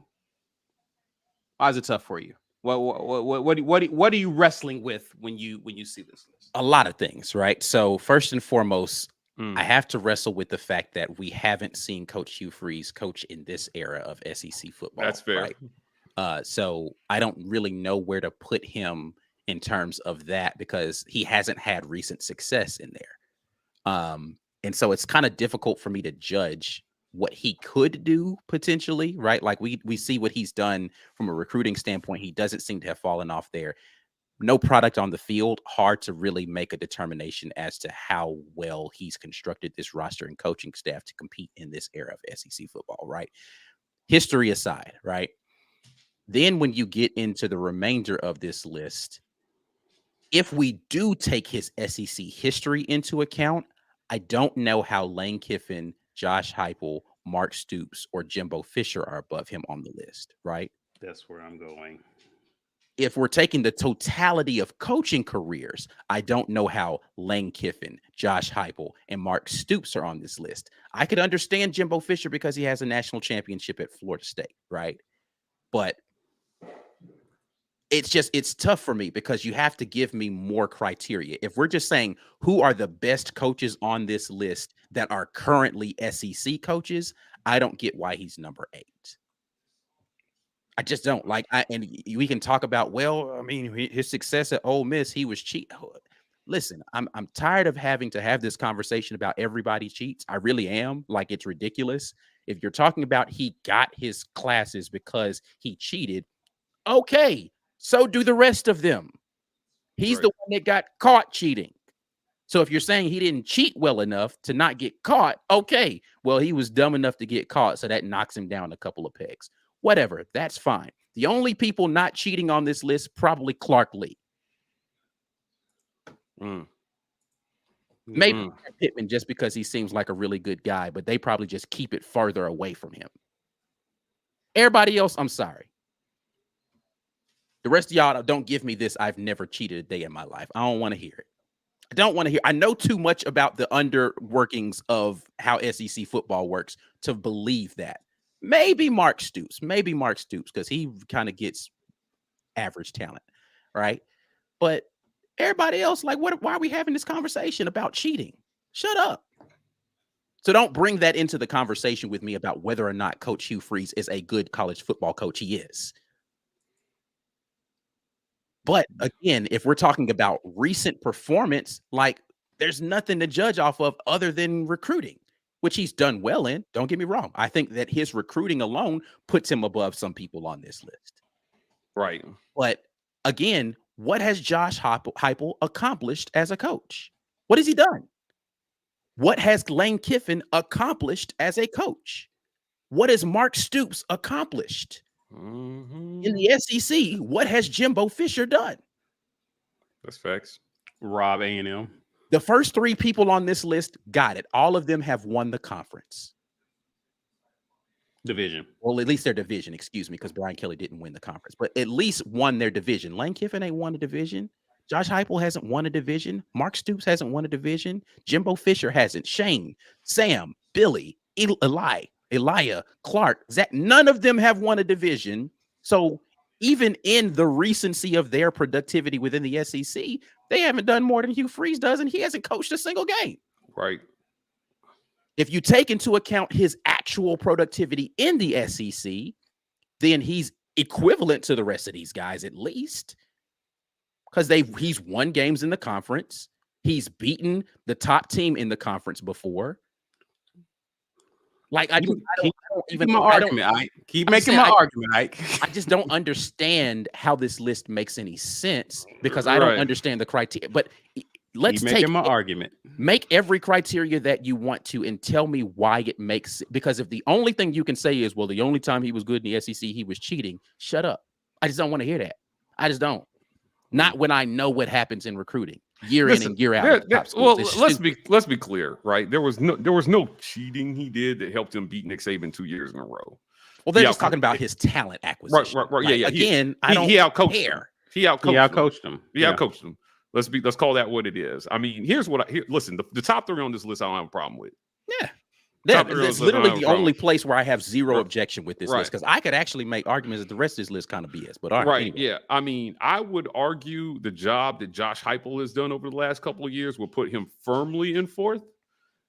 Why is it tough for you? What are you wrestling with when you see this list? A lot of things, right? So first and foremost, I have to wrestle with the fact that we haven't seen Coach Hugh Freeze coach in this era of SEC football. That's fair. Right? So I don't really know where to put him in terms of that, because he hasn't had recent success in there. And so it's kind of difficult for me to judge what he could do potentially, right? Like we see what he's done from a recruiting standpoint. He doesn't seem to have fallen off there. No product on the field, hard to really make a determination as to how well he's constructed this roster and coaching staff to compete in this era of SEC football, right? History aside, right? Then when you get into the remainder of this list, if we do take his SEC history into account, I don't know how Lane Kiffin, Josh Heupel, Mark Stoops, or Jimbo Fisher are above him on the list, right? That's where I'm going. If we're taking the totality of coaching careers, I don't know how Lane Kiffin, Josh Heupel, and Mark Stoops are on this list. I could understand Jimbo Fisher because he has a national championship at Florida State, right? But it's tough for me because you have to give me more criteria. If we're just saying who are the best coaches on this list that are currently SEC coaches, I don't get why he's number 8. I just don't like. And we can talk about, well, I mean, his success at Ole Miss, he was cheat. Listen, I'm tired of having to have this conversation about everybody cheats. I really am. Like, it's ridiculous. If you're talking about he got his classes because he cheated, okay, so do the rest of them. He's the one that got caught cheating. So if you're saying he didn't cheat well enough to not get caught, okay, well, he was dumb enough to get caught, so that knocks him down a couple of pegs. Whatever, that's fine. The only people not cheating on this list, probably Clark Lee. Maybe Pittman, just because he seems like a really good guy, but they probably just keep it further away from him. Everybody else, I'm sorry. The rest of y'all don't give me this. I've never cheated a day in my life. I don't want to hear it. I don't want to hear. I know too much about the underworkings of how SEC football works to believe that. Maybe Mark Stoops, because he kind of gets average talent, right? But everybody else, like, why are we having this conversation about cheating? Shut up. So don't bring that into the conversation with me about whether or not Coach Hugh Freeze is a good college football coach. He is. But again, if we're talking about recent performance, like, there's nothing to judge off of other than recruiting, which he's done well in. Don't get me wrong. I think that his recruiting alone puts him above some people on this list. Right. But again, what has Josh Heupel accomplished as a coach? What has he done? What has Lane Kiffin accomplished as a coach? What has Mark Stoops accomplished? In the SEC, what has Jimbo Fisher done? That's facts. Rob A&M. The first 3 people on this list got it. All of them have won the conference. Division. Well, at least their division, excuse me, because Brian Kelly didn't win the conference, but at least won their division. Lane Kiffin ain't won a division. Josh Heupel hasn't won a division. Mark Stoops hasn't won a division. Jimbo Fisher hasn't. Shane, Sam, Billy, Elijah, Clark, Zach, none of them have won a division. So even in the recency of their productivity within the SEC, they haven't done more than Hugh Freeze does, and he hasn't coached a single game. Right. If you take into account his actual productivity in the SEC, then he's equivalent to the rest of these guys, at least, because he's won games in the conference. He's beaten the top team in the conference before. Like, Keep making my argument. I just don't understand how this list makes any sense because I don't understand the criteria. But let's take my argument. Make every criteria that you want to and tell me why it makes, because if the only thing you can say is, well, the only time he was good in the SEC, he was cheating, shut up. I just don't want to hear that. I just don't. Not when I know what happens in recruiting year in and year out. Well, let's be clear, right? There was no cheating he did that helped him beat Nick Saban 2 years in a row. Well, they're just talking about his talent acquisition. Right. Like, Yeah. Again, I don't outcoached care. him. He outcoached him. He outcoached him. Let's call that what it is. I mean, here's what listen, the top 3 on this list I don't have a problem with. Yeah. That's literally the only place where I have zero objection with this list, because I could actually make arguments that the rest of this list kind of BS. But all right, anyway. Yeah. I mean, I would argue the job that Josh Heupel has done over the last couple of years will put him firmly in 4th,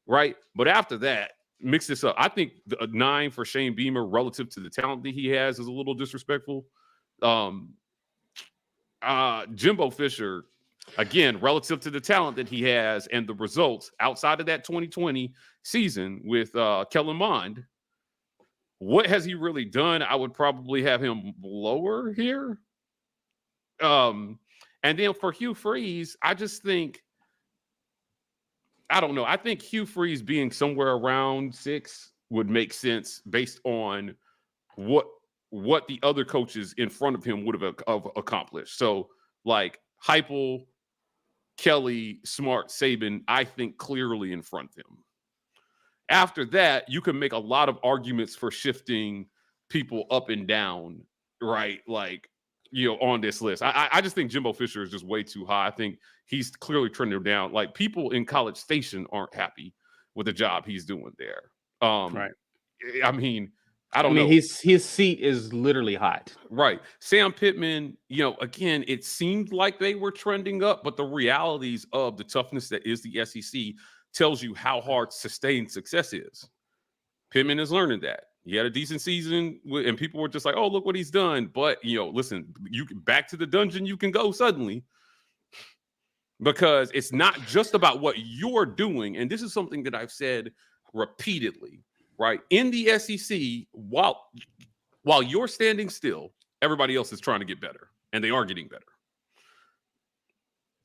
right? But after that, mix this up. I think a 9 for Shane Beamer relative to the talent that he has is a little disrespectful. Jimbo Fisher. again, relative to the talent that he has and the results outside of that 2020 season with Kellen Mond, what has he really done? I would probably have him lower here. And then for Hugh Freeze, I just think, I don't know. I think Hugh Freeze being somewhere around 6 would make sense based on what the other coaches in front of him would have accomplished. So like Heupel, Kelly, Smart, Saban, I think clearly in front of him. After that, you can make a lot of arguments for shifting people up and down, right? Like, on this list. I just think Jimbo Fisher is just way too high. I think he's clearly trending down. Like, people in College Station aren't happy with the job he's doing there. Right. I mean, I don't know. His seat is literally hot. Right. Sam Pittman, again, it seemed like they were trending up, but the realities of the toughness that is the SEC tells you how hard sustained success is. Pittman is learning that. He had a decent season, and people were just like, oh, look what he's done. But, listen, you back to the dungeon you can go suddenly, because it's not just about what you're doing. And this is something that I've said repeatedly, right? In the SEC, while you're standing still, everybody else is trying to get better, and they are getting better.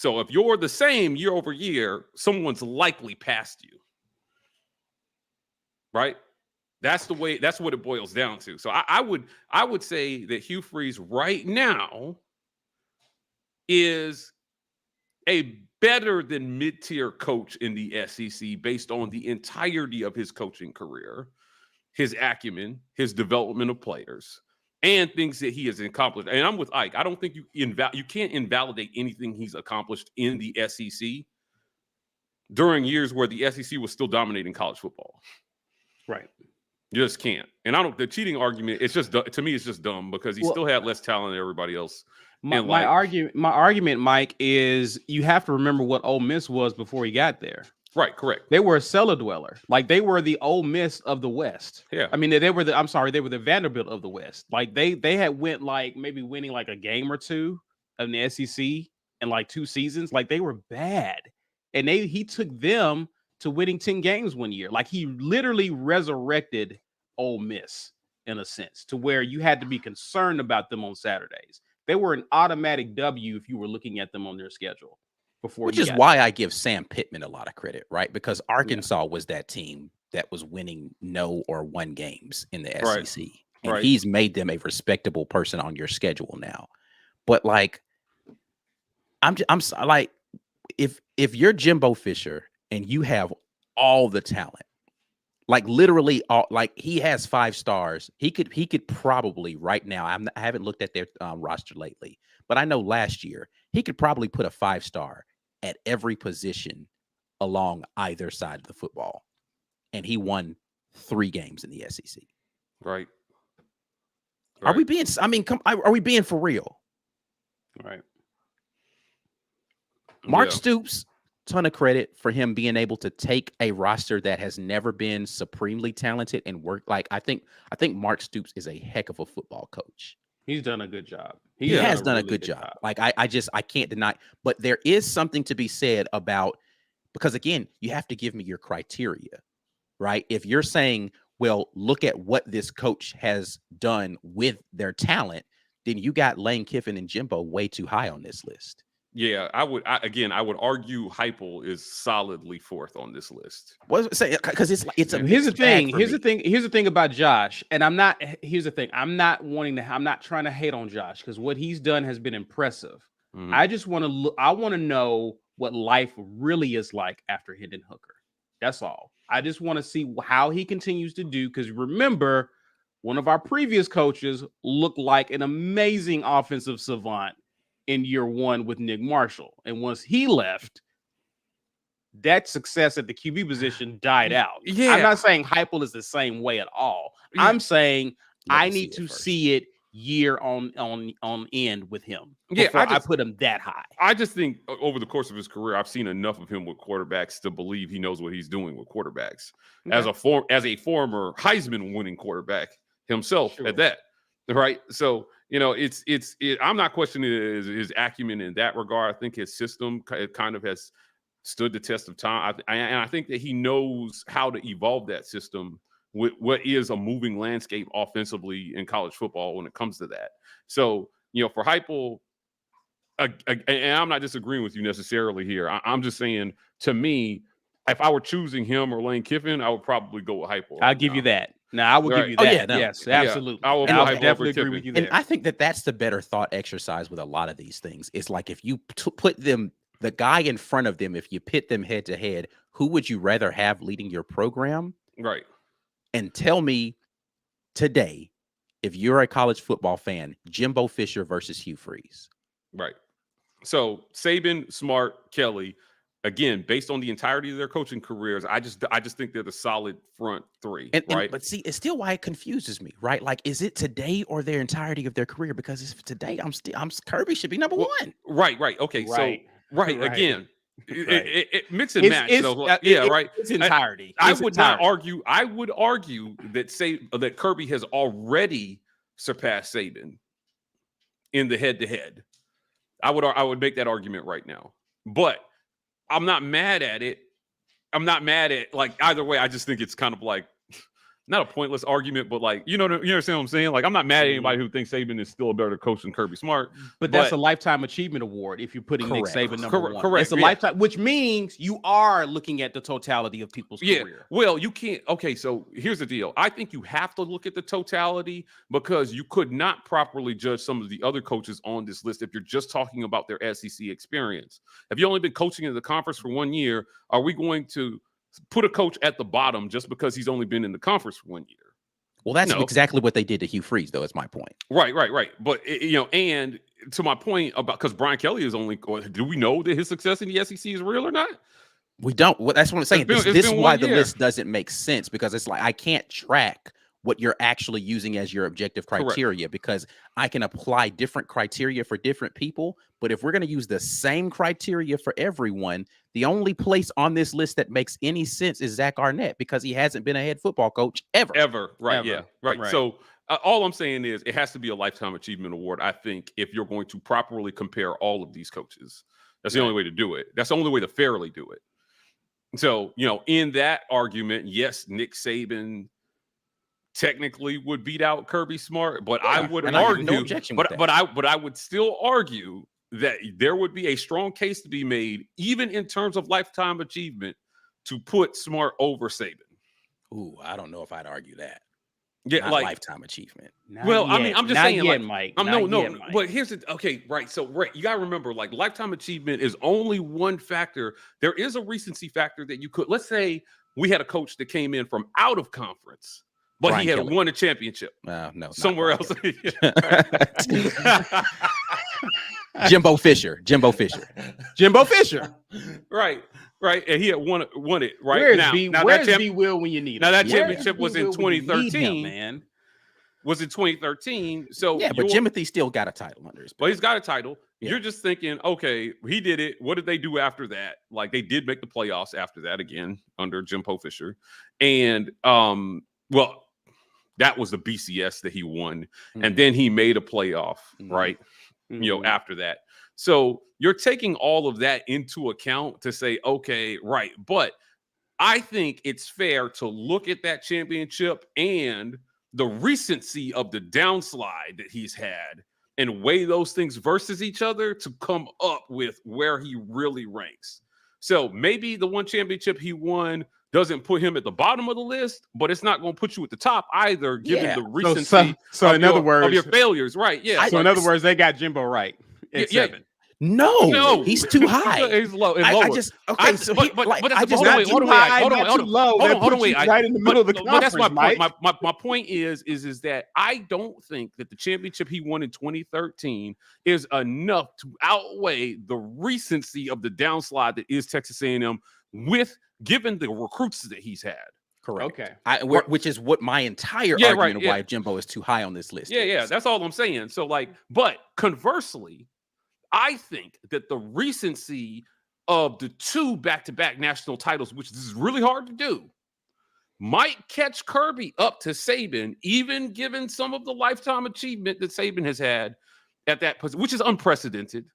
So if you're the same year over year, someone's likely past you, right? That's what it boils down to. So I would say that Hugh Freeze right now is a better than mid-tier coach in the SEC based on the entirety of his coaching career, his acumen, his development of players, and things that he has accomplished. And I'm with Ike. I don't think you can't invalidate anything he's accomplished in the SEC during years where the SEC was still dominating college football. Right. You just can't. And the cheating argument, it's just, to me, it's just dumb, because he still had less talent than everybody else. My argument, Mike, is you have to remember what Ole Miss was before he got there. Right, correct. They were a cellar dweller. Like, they were the Ole Miss of the West. Yeah. I mean, they were the Vanderbilt of the West. Like, they had went like maybe winning like a game or two in the SEC in like 2 seasons. Like, they were bad. And he took them to winning 10 games one year. Like, he literally resurrected Ole Miss in a sense, to where you had to be concerned about them on Saturdays. They were an automatic W if you were looking at them on their schedule before. Which is why I give Sam Pittman a lot of credit, right? Because Arkansas was that team that was winning no or 1 games in the SEC. And he's made them a respectable person on your schedule now. But like, I'm like, if you're Jimbo Fisher and you have all the talent, like literally all, like he has 5 stars, he could probably right now, I haven't looked at their roster lately, but I know last year he could probably put a 5-star at every position along either side of the football, and he won 3 games in the SEC. Right. Are we being? I mean, are we being for real? Right. Mark Stoops, ton of credit for him being able to take a roster that has never been supremely talented and work. Like, I think Mark Stoops is a heck of a football coach. He's done a good job. He has done a good job. Like, I can't deny, but there is something to be said about, because again, you have to give me your criteria, right? If you're saying, well, look at what this coach has done with their talent, then you got Lane Kiffin and Jimbo way too high on this list. Yeah, I would argue Heupel is solidly 4th on this list. What was say? Because it's here's the thing about Josh, and I'm not trying to hate on Josh, because what he's done has been impressive. Mm-hmm. I want to know what life really is like after Hendon Hooker. That's all. I just want to see how he continues to do, because remember, one of our previous coaches looked like an amazing offensive savant in year 1 with Nick Marshall. And once he left, that success at the QB position died out. Yeah. I'm not saying Heupel is the same way at all. Yeah. I'm saying I need to see it year on end with him. Yeah, I put him that high. I just think over the course of his career, I've seen enough of him with quarterbacks to believe he knows what he's doing with quarterbacks. Okay. As a former Heisman winning quarterback himself, at that. Right. So I'm not questioning his acumen in that regard. I think his system kind of has stood the test of time. And I think that he knows how to evolve that system with what is a moving landscape offensively in college football when it comes to that. So, for Heupel, and I'm not disagreeing with you necessarily here. I'm just saying, to me, if I were choosing him or Lane Kiffin, I would probably go with Heupel. I'll give you that. No, I will give you Oh, that. yeah, no. Yes, absolutely. I will I'll Heupel definitely over agree with Kiffin. you there. And I think that's the better thought exercise with a lot of these things. It's like if you put them, the guy in front of them, if you pit them head to head, who would you rather have leading your program? Right. And tell me today, if you're a college football fan, Jimbo Fisher versus Hugh Freeze. Right. So Saban, Smart, Kelly, again, based on the entirety of their coaching careers, I just think they're the solid front three. Right. But see, it's still why it confuses me, right? Like, is it today or their entirety of their career? Because if today, Kirby should be number one. Right. Okay. Right. So again. Right. It mix and match. Right. It's entirety. I would not argue. I would argue that Kirby has already surpassed Saban in the head-to-head. I would make that argument right now. But I'm not mad at it. I'm not mad at, like, either way. I just think it's kind of like not a pointless argument, but like, you understand what I'm saying? Like, I'm not mad at anybody who thinks Saban is still a better coach than Kirby Smart. But that's a lifetime achievement award if you're putting Nick Saban number one. Correct. It's a lifetime, which means you are looking at the totality of people's career. Well, you can't. Okay, so here's the deal. I think you have to look at the totality because you could not properly judge some of the other coaches on this list if you're just talking about their SEC experience. If you've only been coaching in the conference for 1 year, are we going to put a coach at the bottom just because he's only been in the conference for 1 year? Well, that's exactly what they did to Hugh Freeze, though. Is my point. Right. But and to my point about, because Brian Kelly is only. Do we know that his success in the SEC is real or not? We don't. Well, that's what I'm saying. This is why the year. list doesn't make sense, because it's like I can't track what you're actually using as your objective criteria, because I can apply different criteria for different people. But if we're going to use the same criteria for everyone, the only place on this list that makes any sense is Zach Arnett, because he hasn't been a head football coach ever. Right. Ever. Yeah. Right. So all I'm saying is it has to be a lifetime achievement award, I think, if you're going to properly compare all of these coaches. That's the only way to do it. That's the only way to fairly do it. So, in that argument, yes, Nick Saban technically would beat out Kirby Smart, but I would argue, no objection with that. but I would still argue that there would be a strong case to be made, even in terms of lifetime achievement, to put Smart over Saban. Ooh, I don't know if I'd argue that. Yeah, Not like lifetime achievement. I mean, I'm just saying, yet, like, Mike. No. But here's the right. So you gotta remember, like, lifetime achievement is only one factor. There is a recency factor that you could. Let's say we had a coach that came in from out of conference, but Brian he had Kelly. won a championship. No, somewhere else. Jimbo Fisher. Right. And he had won it. Right. Where's B Will when you need him? Now that championship was in 2013, man. Was in 2013. So yeah, but Jimothy still got a title under his belt. But he's got a title. Yeah. You're just thinking, okay, he did it. What did they do after that? Like, they did make the playoffs after that again under Jimbo Fisher. And well, that was the BCS that he won. Mm-hmm. And then he made a playoff, right? Mm-hmm. After that. So you're taking all of that into account to say, okay, right. But I think it's fair to look at that championship and the recency of the downslide that he's had and weigh those things versus each other to come up with where he really ranks. So maybe the one championship he won doesn't put him at the bottom of the list, but it's not going to put you at the top either, given the recency in other words, of your failures. Right. Yeah. So in other words, they got Jimbo right at 7. No, he's too high. He's low. Hold on. Right in the middle of the conference. But that's my point. My point is that I don't think that the championship he won in 2013 is enough to outweigh the recency of the downslide that is Texas A&M, given the recruits that he's had. Correct. Okay. Which is what my entire argument of why Jimbo is too high on this list. Yeah. That's all I'm saying. So, but conversely, I think that the recency of the 2 back-to-back national titles, which this is really hard to do, might catch Kirby up to Saban, even given some of the lifetime achievement that Saban has had at that position, which is unprecedented,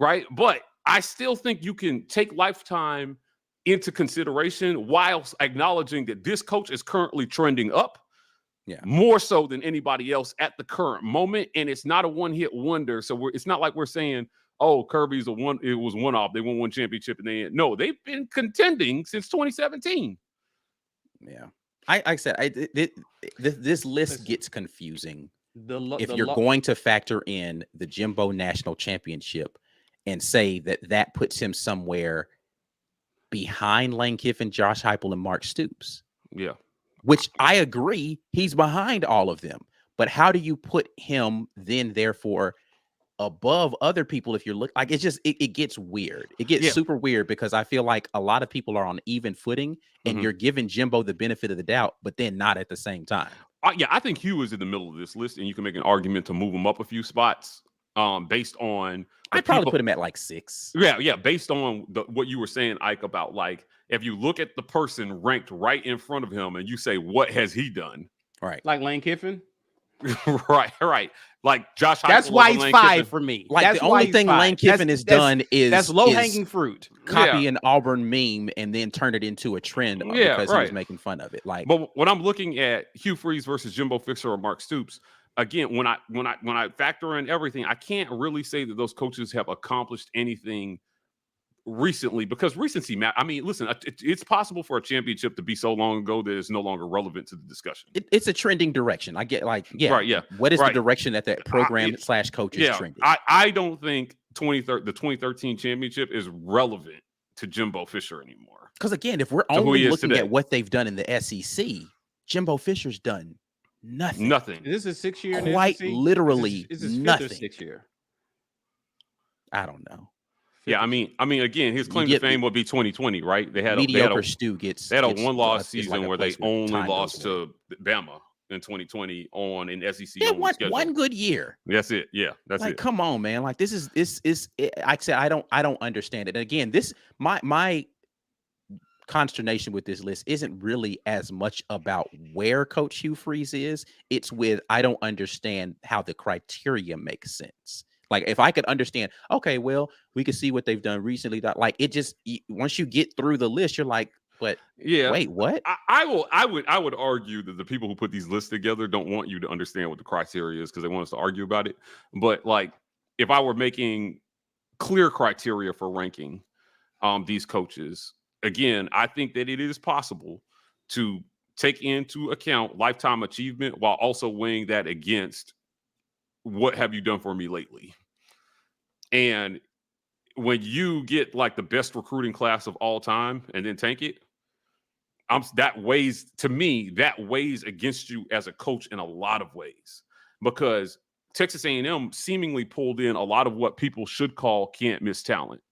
right? But I still think you can take lifetime into consideration while acknowledging that this coach is currently trending up. Yeah. More so than anybody else at the current moment. And it's not a one-hit wonder. So it's not like we're saying, oh, Kirby's it was one-off. They won one championship and no, they've been contending since 2017. Yeah. I said, this list gets confusing if you're going to factor in the Jimbo National Championship and say that puts him somewhere behind Lane Kiffin, Josh Heupel, and Mark Stoops. Yeah. Which I agree, he's behind all of them. But how do you put him then, therefore, above other people if you're looking like it gets weird. It gets super weird because I feel like a lot of people are on even footing and you're giving Jimbo the benefit of the doubt, but then not at the same time. I think Hugh is in the middle of this list, and you can make an argument to move him up a few spots based on. I'd probably put him at like 6. Yeah, based on what you were saying, Ike, about like if you look at the person ranked right in front of him and you say, what has he done? Right. Like Lane Kiffin? right. Like Josh Heupel. That's why he's Lane 5 Kiffin. for me. Like that's the only thing Lane Kiffin has done is that's low-hanging fruit. Copy an Auburn meme and then turn it into a trend because he was making fun of it. Like, but when I'm looking at Hugh Freeze versus Jimbo Fisher or Mark Stoops, again, when I factor in everything, I can't really say that those coaches have accomplished anything recently because recency matters. I mean, listen, it's possible for a championship to be so long ago that it's no longer relevant to the discussion. It's a trending direction. I get what is the direction that program / coach is trending? I don't think the 2013 championship is relevant to Jimbo Fisher anymore. Because again, if we're only looking at what they've done in the SEC, Jimbo Fisher's done nothing. Is this a 6 year? Quite literally is this nothing. 5th or 6th year? I don't know. Yeah, I mean, again, his claim to fame would be 2020, right? They had mediocre Stu gets. They had a one-loss season like where they only lost to Bama in 2020 on an SEC. Yeah, one good year. That's it. Yeah, that's like, it. Come on, man. Like this is. Like I said, I don't understand it. And again, my consternation with this list isn't really as much about where Coach Hugh Freeze is. It's with I don't understand how the criteria makes sense. Like if I could understand, okay, well, we could see what they've done recently. Like it just once you get through the list, you're like, but wait, what? I would argue that the people who put these lists together don't want you to understand what the criteria is because they want us to argue about it. But like if I were making clear criteria for ranking these coaches, again, I think that it is possible to take into account lifetime achievement while also weighing that against what have you done for me lately? And when you get like the best recruiting class of all time and then tank it, that weighs against you as a coach in a lot of ways because Texas A&M seemingly pulled in a lot of what people should call can't miss talent.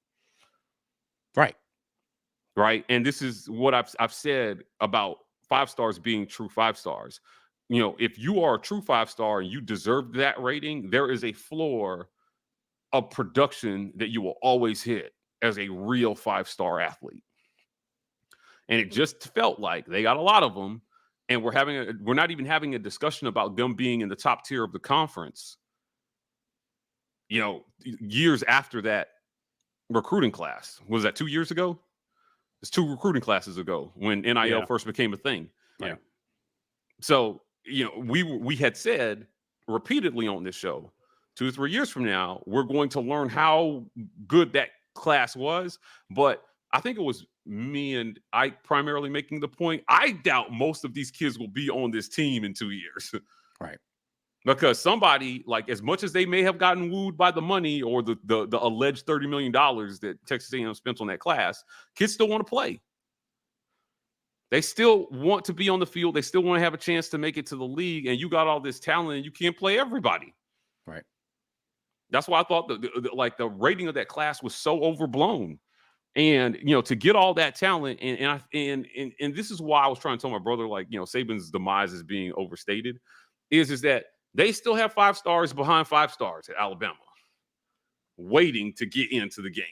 Right. And this is what I've said about 5 stars being true 5 stars. You know, if you are a true 5-star and you deserve that rating, there is a floor of production that you will always hit as a real 5-star athlete. And it just felt like they got a lot of them. And we're not even having a discussion about them being in the top tier of the conference, you know, years after that recruiting class. Was that 2 years ago? It's 2 recruiting classes ago when NIL first became a thing. Yeah. So, you know, we had said repeatedly on this show, 2 or 3 years from now, we're going to learn how good that class was. But I think it was me and I primarily making the point. I doubt most of these kids will be on this team in 2 years. Right. Because somebody, like, as much as they may have gotten wooed by the money or the alleged $30 million that Texas A&M spent on that class, kids still want to play. They still want to be on the field. They still want to have a chance to make it to the league. And you got all this talent and you can't play everybody. Right. That's why I thought the rating of that class was so overblown. And, you know, to get all that talent and this is why I was trying to tell my brother, like, you know, Saban's demise is being overstated is that they still have 5 stars behind 5 stars at Alabama waiting to get into the game.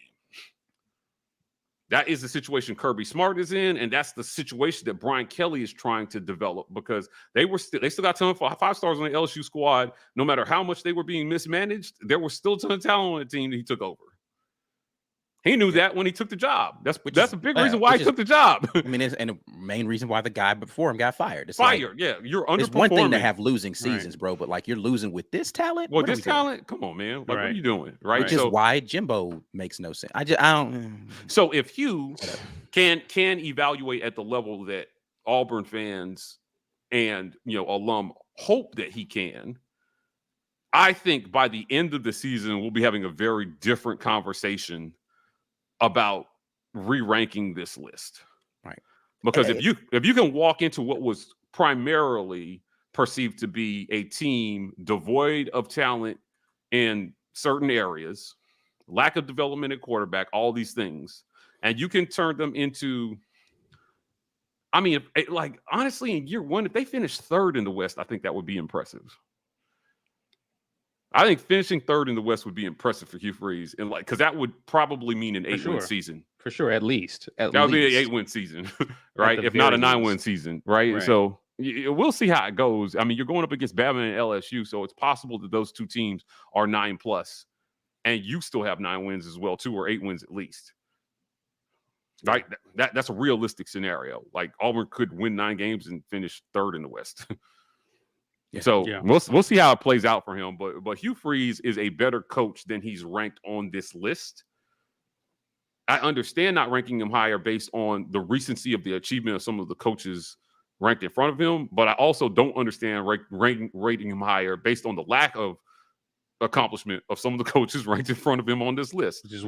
That is the situation Kirby Smart is in, and that's the situation that Brian Kelly is trying to develop because they still got a ton of 5 stars on the LSU squad. No matter how much they were being mismanaged, there was still a ton of talent on the team that he took over. He knew that when he took the job. That's a big reason why he took the job. I mean, and the main reason why the guy before him got fired. It's yeah. You're underperforming. It's one thing to have losing seasons, bro, but like you're losing with this talent. Well, this talent, come on, man. Like, what are you doing? Right. Which is why Jimbo makes no sense. I don't. So if Hugh can evaluate at the level that Auburn fans and alum hope that he can, I think by the end of the season we'll be having a very different conversation about re-ranking this list. Right. Because if you can walk into what was primarily perceived to be a team devoid of talent in certain areas, lack of development at quarterback, all these things, and you can turn them into, I mean, honestly, in year one, if they finish third in the West, I think that would be impressive. I think finishing third in the West would be impressive for Hugh Freeze, and because that would probably mean an 8-win season. For sure, at least. That would be an 8-win season, right? If not a 9-win season, right? So we'll see how it goes. I mean, you're going up against Bama and LSU, so it's possible that those two teams are 9+, and you still have 9 wins as well, 2 or 8 wins at least. Right? That's a realistic scenario. Like Auburn could win 9 games and finish third in the West. We'll see how it plays out for him. But Hugh Freeze is a better coach than he's ranked on this list. I understand not ranking him higher based on the recency of the achievement of some of the coaches ranked in front of him, but I also don't understand rating him higher based on the lack of accomplishment of some of the coaches ranked in front of him on this list. Which is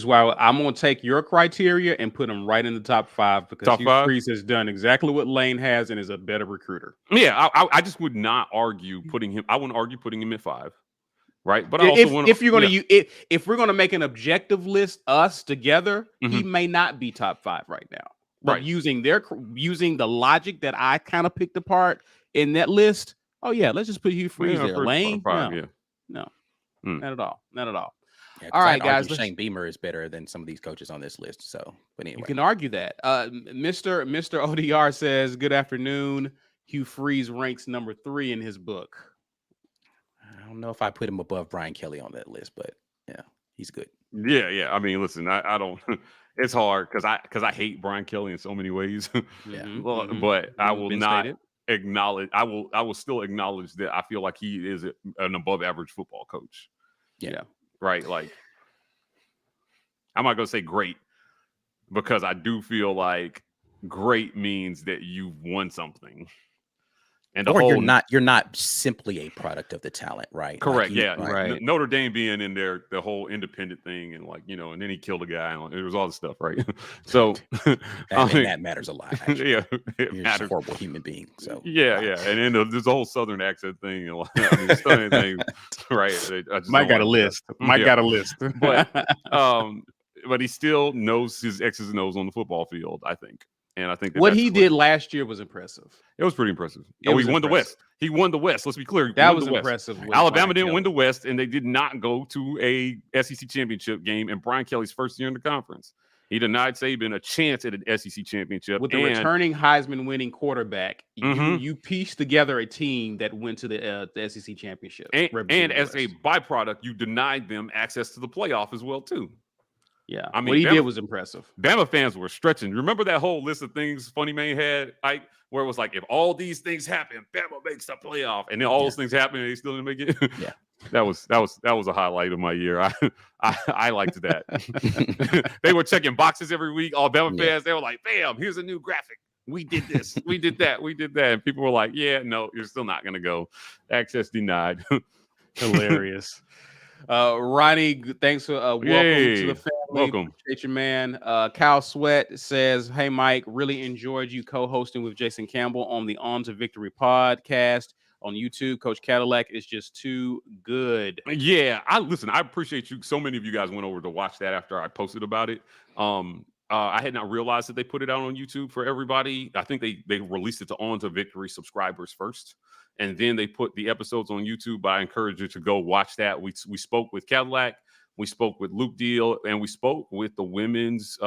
why I'm going to take your criteria and put him right in the top 5 because Hugh Freeze has done exactly what Lane has and is a better recruiter. Yeah, I just would not argue putting him. I wouldn't argue putting him at 5, right? But if we're going to make an objective list, us together, he may not be top 5 right now. But using the logic that I kind of picked apart in that list, let's just put Hugh Freeze there. Lane, no, not at all. Not at all. Yeah, all right, guys. Shane Beamer is better than some of these coaches on this list. So, but anyway, you can argue that. Mr. ODR says, "Good afternoon." Hugh Freeze ranks number 3 in his book. I don't know if I put him above Brian Kelly on that list, but yeah, he's good. Yeah. I mean, listen, I don't. It's hard because I hate Brian Kelly in so many ways. But I will not acknowledge. I will still acknowledge that I feel like he is an above average football coach. Yeah. Right. Like, I'm not gonna say great because I do feel like great means that you've won something. And you're not simply a product of the talent, right? Correct. Like right. Notre Dame being in there, the whole independent thing, and and then he killed a guy. It was all the stuff, right? So that matters a lot. Actually. Yeah, it matters. A horrible human being. So yeah. And then there's a whole Southern accent thing, and Southern thing, right? Mike got a list. Got a list, but he still knows his X's and O's on the football field, I think. And I think what he did last year was impressive. It was pretty impressive. He won the West. He won the West. Let's be clear. That was impressive. Alabama didn't win the West, and they did not go to a SEC championship game in Brian Kelly's first year in the conference. He denied Saban a chance at an SEC championship. With the returning Heisman-winning quarterback, you pieced together a team that went to the SEC championship. And as a byproduct, you denied them access to the playoff as well, too. Yeah, I mean, what he did was impressive. Bama fans were stretching. Remember that whole list of things Funny Man had, where it was like, if all these things happen, Bama makes the playoff, and then all those things happen, and they still didn't make it. Yeah, that was a highlight of my year. I liked that. They were checking boxes every week. All Bama fans, they were like, "Bam, here's a new graphic. We did this, we did that, we did that." And people were like, "Yeah, no, you're still not gonna go. Access denied." Hilarious. Ronnie, thanks for welcome to the family. Welcome. Appreciate you, man. Kyle Sweat says, "Hey Mike, really enjoyed you co-hosting with Jason Campbell on the On to Victory podcast on YouTube. Coach Cadillac is just too good." Yeah, I appreciate you. So many of you guys went over to watch that after I posted about it. I had not realized that they put it out on YouTube for everybody. I think they released it to On to Victory subscribers first, and then they put the episodes on YouTube. But I encourage you to go watch that. We spoke with Cadillac. We spoke with Luke Deal, and we spoke with the women's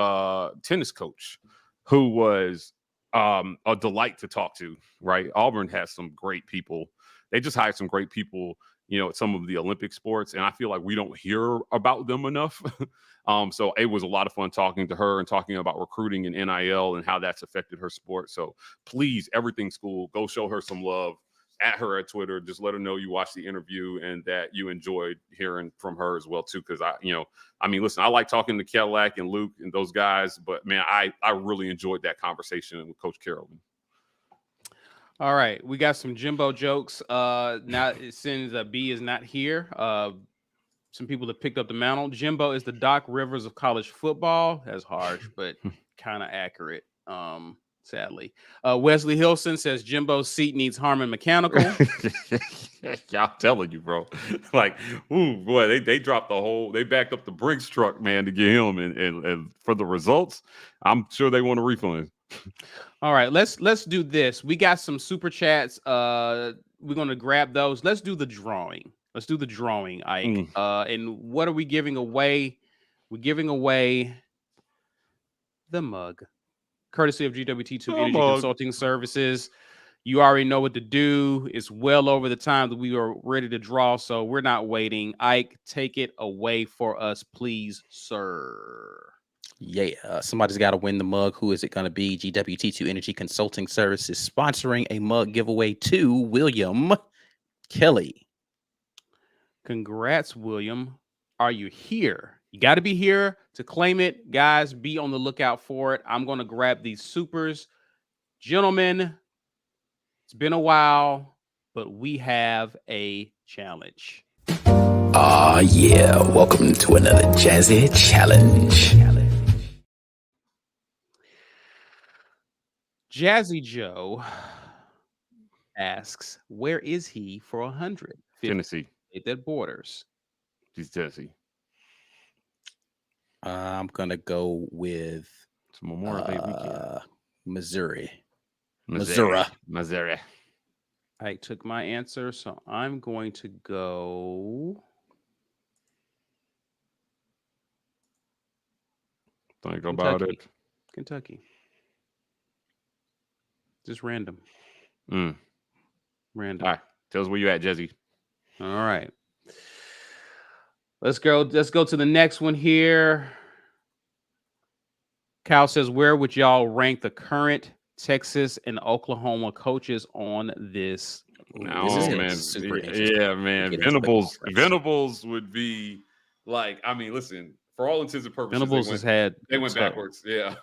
tennis coach, who was a delight to talk to, right? Auburn has some great people. They just hired some great people, at some of the Olympic sports, and I feel like we don't hear about them enough. So it was a lot of fun talking to her and talking about recruiting and NIL and how that's affected her sport. So please, everything school, go show her some love. At her at Twitter, just let her know you watched the interview and that you enjoyed hearing from her as well too. Because listen, I like talking to Cadillac and Luke and those guys, but man, I really enjoyed that conversation with Coach Carrollman. All right, we got some Jimbo jokes. Now, since B is not here, some people have picked up the mantle. Jimbo is the Doc Rivers of college football. That's harsh, but kind of accurate. Sadly, Wesley Hilson says Jimbo's seat needs Harmon Mechanical. I'm telling you, bro. Like, ooh, boy, they dropped they backed up the Brinks truck, man, to get him, and for the results, I'm sure they want a refund. All right, let's do this. We got some super chats. We're gonna grab those. Let's do the drawing. Ike. And what are we giving away? We're giving away the mug, courtesy of GWT2 Energy Consulting Services. You already know what to do. It's well over the time that we are ready to draw, so we're not waiting. Ike, take it away for us, please, sir. Yeah, somebody's got to win the mug. Who is it going to be? GWT2 Energy Consulting Services sponsoring a mug giveaway to William Kelly. Congrats, William. Are you here? You got to be here to claim it. Guys, be on the lookout for it. I'm going to grab these supers. Gentlemen, it's been a while, but we have a challenge. Yeah. Welcome to another Jazzy Challenge. Jazzy Joe asks, where is he for 100? Tennessee. That borders. He's Tennessee. I'm going to go with It's Memorial Day weekend. Missouri. I took my answer, so I'm going to go. Think about it. Kentucky. Just random. Random. All right. Tell us where you at, Jesse. All right. Let's go to the next one here. Kyle says, where would y'all rank the current Texas and Oklahoma coaches on this? Man. Yeah, man. Venables would be like, listen, for all intents and purposes, they went backwards. Yeah.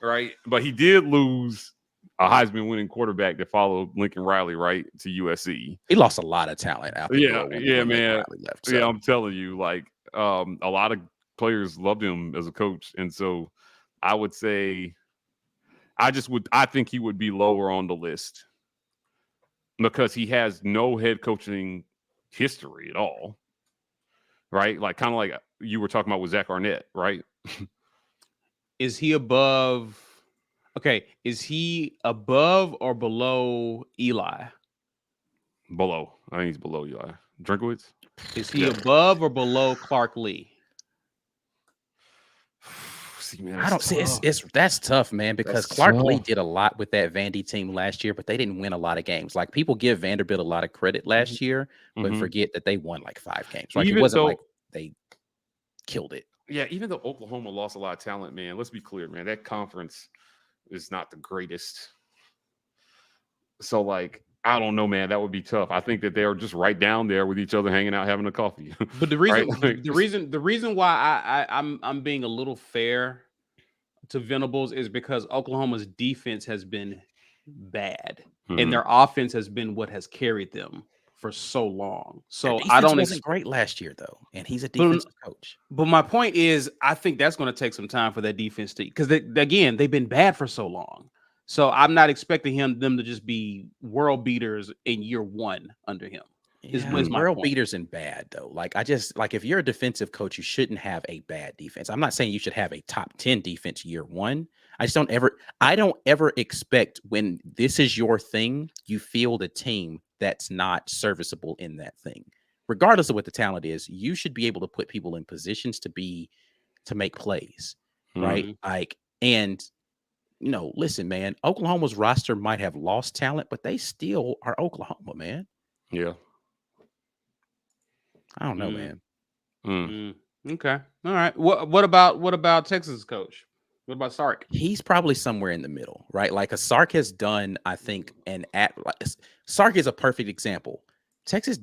Right. But he did lose a Heisman winning quarterback that followed Lincoln Riley, right, to USC. He lost a lot of talent after man. left, so. Yeah, I'm telling you, like, a lot of players loved him as a coach. And so I would say I think he would be lower on the list because he has no head coaching history at all. Right? Like, kind of like you were talking about with Zach Arnett, right? Is he above? Okay, is he above or below Eli? Below. I think he's below Eli. Drinkowitz? Is he above or below Clark Lee? See, man, I don't see that's tough, man, because Clark Lee did a lot with that Vandy team last year, but they didn't win a lot of games. Like, people give Vanderbilt a lot of credit last year, but forget that they won like 5 games. Like, it wasn't like they killed it. Yeah, even though Oklahoma lost a lot of talent, man, let's be clear, man, that conference is not the greatest. So, like, I don't know, man. That would be tough. I think that they are just right down there with each other, hanging out, having a coffee. But the reason, right? the reason why I'm being a little fair to Venables is because Oklahoma's defense has been bad, and their offense has been what has carried them for so long. So I don't. Wasn't great last year though, and he's a defensive coach. But my point is, I think that's going to take some time for that defense to, because again, they've been bad for so long. So I'm not expecting them to just be world beaters in year 1 under him. Is world beaters and bad though. Like, if you're a defensive coach, you shouldn't have a bad defense. I'm not saying you should have a top 10 defense year 1. I don't ever expect, when this is your thing, you field a team that's not serviceable in that thing. regardless of what the talent is, you should be able to put people in positions to make plays, right? Like, and listen, man, Oklahoma's roster might have lost talent, but they still are Oklahoma, man. Yeah. I don't know, man. Okay. All right. What about Texas coach? What about Sark? He's probably somewhere in the middle, right? Like a Sark has done, I think, Sark is a perfect example. Texas's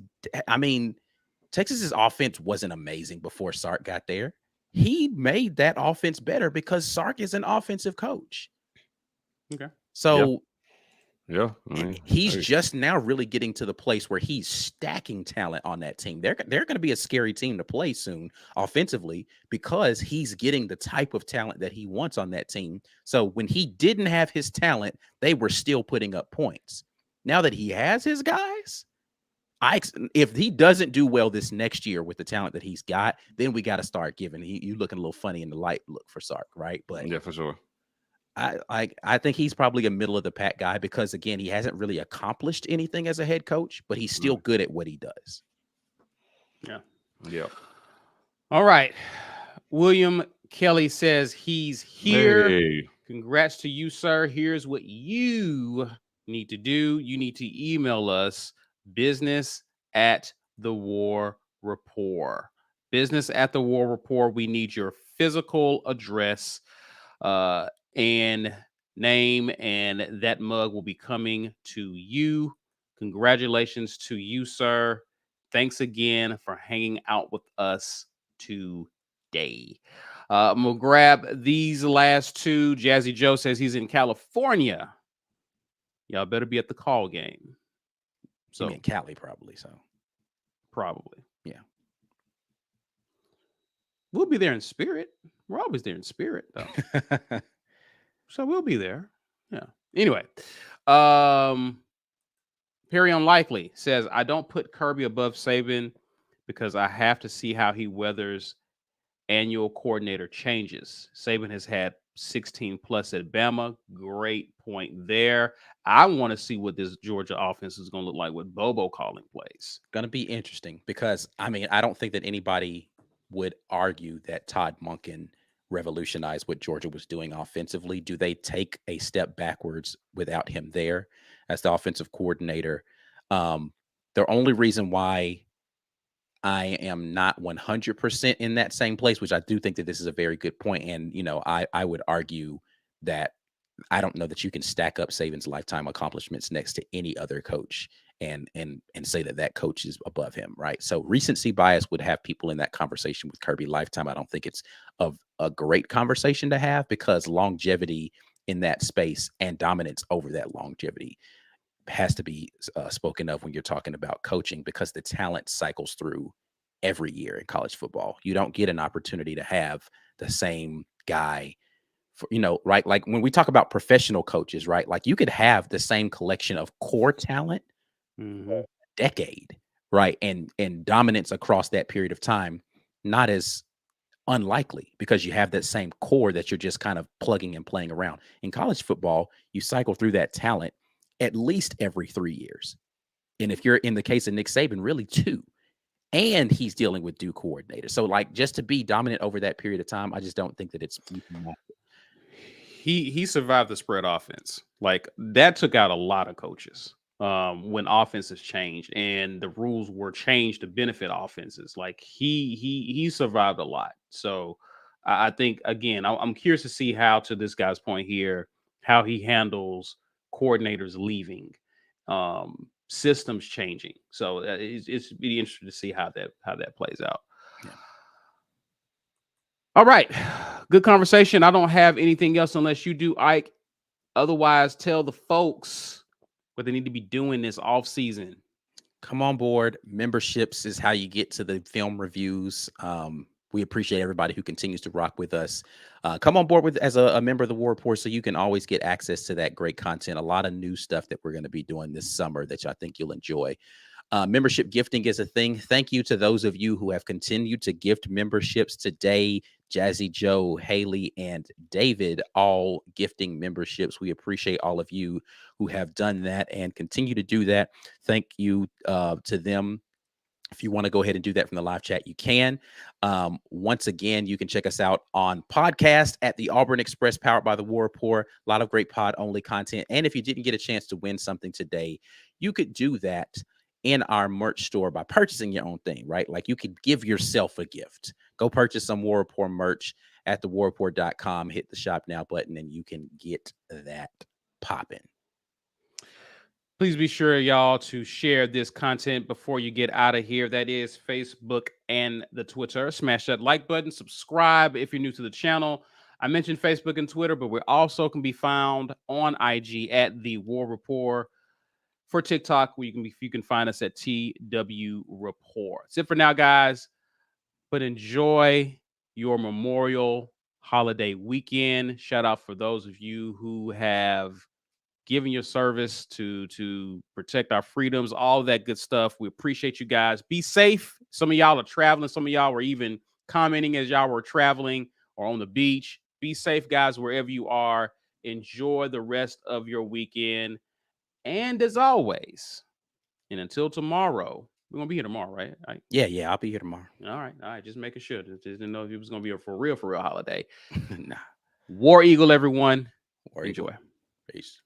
offense wasn't amazing before Sark got there. He made that offense better because Sark is an offensive coach. Okay. So yeah, he's just now really getting to the place where he's stacking talent on that team. They're going to be a scary team to play soon offensively because he's getting the type of talent that he wants on that team. So when he didn't have his talent, they were still putting up points. Now that he has his guys, if he doesn't do well this next year with the talent that he's got, then we got to start giving. You looking a little funny in the light look for Sark, right? But yeah, for sure. I think he's probably a middle of the pack guy because, again, he hasn't really accomplished anything as a head coach, but he's still good at what he does. Yeah. Yeah. All right. William Kelly says he's here. Hey. Congrats to you, sir. Here's what you need to do. You need to email us business@thewar report. Business@thewar report. We need your physical address and name, and that mug will be coming to you. Congratulations to you, sir. Thanks again for hanging out with us today. I'm gonna grab these last two. Jazzy Joe says he's in California. Y'all better be at the call game. So in Cali, probably. So probably, yeah. We'll be there in spirit. We're always there in spirit, though. So we'll be there. Yeah. Anyway, Perry Unlikely says, I don't put Kirby above Saban because I have to see how he weathers annual coordinator changes. Saban has had 16 plus at Bama. Great point there. I want to see what this Georgia offense is going to look like with Bobo calling plays. Going to be interesting because, I don't think that anybody would argue that Todd Monken revolutionized what Georgia was doing offensively. Do they take a step backwards without him there as the offensive coordinator? The only reason why I am not 100% in that same place, which I do think that this is a very good point. And, I would argue that I don't know that you can stack up Saban's lifetime accomplishments next to any other coach and say that coach is above him, right? So recency bias would have people in that conversation with Kirby lifetime. I don't think it's a great conversation to have because longevity in that space and dominance over that longevity has to be spoken of when you're talking about coaching because the talent cycles through every year in college football. You don't get an opportunity to have the same guy for, right? Like when we talk about professional coaches, right? Like you could have the same collection of core talent for a decade, right? And dominance across that period of time, not as unlikely because you have that same core that you're just kind of plugging and playing around. In college football, you cycle through that talent at least every 3 years. And if you're in the case of Nick Saban, really 2. And he's dealing with due coordinators. So like just to be dominant over that period of time, I just don't think that it's he survived the spread offense. Like that took out a lot of coaches when offenses changed and the rules were changed to benefit offenses. Like he survived a lot. So I think again, I'm curious to see how, to this guy's point here, how he handles coordinators leaving, systems changing. So it's really interesting to see how that plays out. Yeah. All right. Good conversation. I don't have anything else unless you do, Ike. Otherwise, tell the folks what they need to be doing this off season. Come on board. Memberships is how you get to the film reviews. We appreciate everybody who continues to rock with us. Come on board as a member of the War Report so you can always get access to that great content. A lot of new stuff that we're going to be doing this summer that I think you'll enjoy. Membership gifting is a thing. Thank you to those of you who have continued to gift memberships today. Jazzy Joe, Haley, and David, all gifting memberships. We appreciate all of you who have done that and continue to do that. Thank you to them. If you want to go ahead and do that from the live chat, you can. Once again, you can check us out on podcast at the Auburn Express, powered by the War Report. A lot of great pod-only content. And if you didn't get a chance to win something today, you could do that in our merch store by purchasing your own thing, right? Like you could give yourself a gift. Go purchase some War Report merch at thewarreport.com. Hit the shop now button, and you can get that popping. Please be sure, y'all, to share this content before you get out of here. That is Facebook and the Twitter. Smash that like button. Subscribe if you're new to the channel. I mentioned Facebook and Twitter, but we also can be found on IG at The War Report. For TikTok, you can find us at TW Report. That's it for now, guys. But enjoy your Memorial holiday weekend. Shout out for those of you who have giving your service to protect our freedoms, all that good stuff. We appreciate you guys. Be safe. Some of y'all are traveling. Some of y'all were even commenting as y'all were traveling or on the beach. Be safe, guys, wherever you are. Enjoy the rest of your weekend. And as always, and until tomorrow, we're going to be here tomorrow, right? Yeah, I'll be here tomorrow. All right. Just making sure. Just didn't know if it was going to be a for real holiday. Nah. War Eagle, everyone. War Enjoy. Eagle. Peace.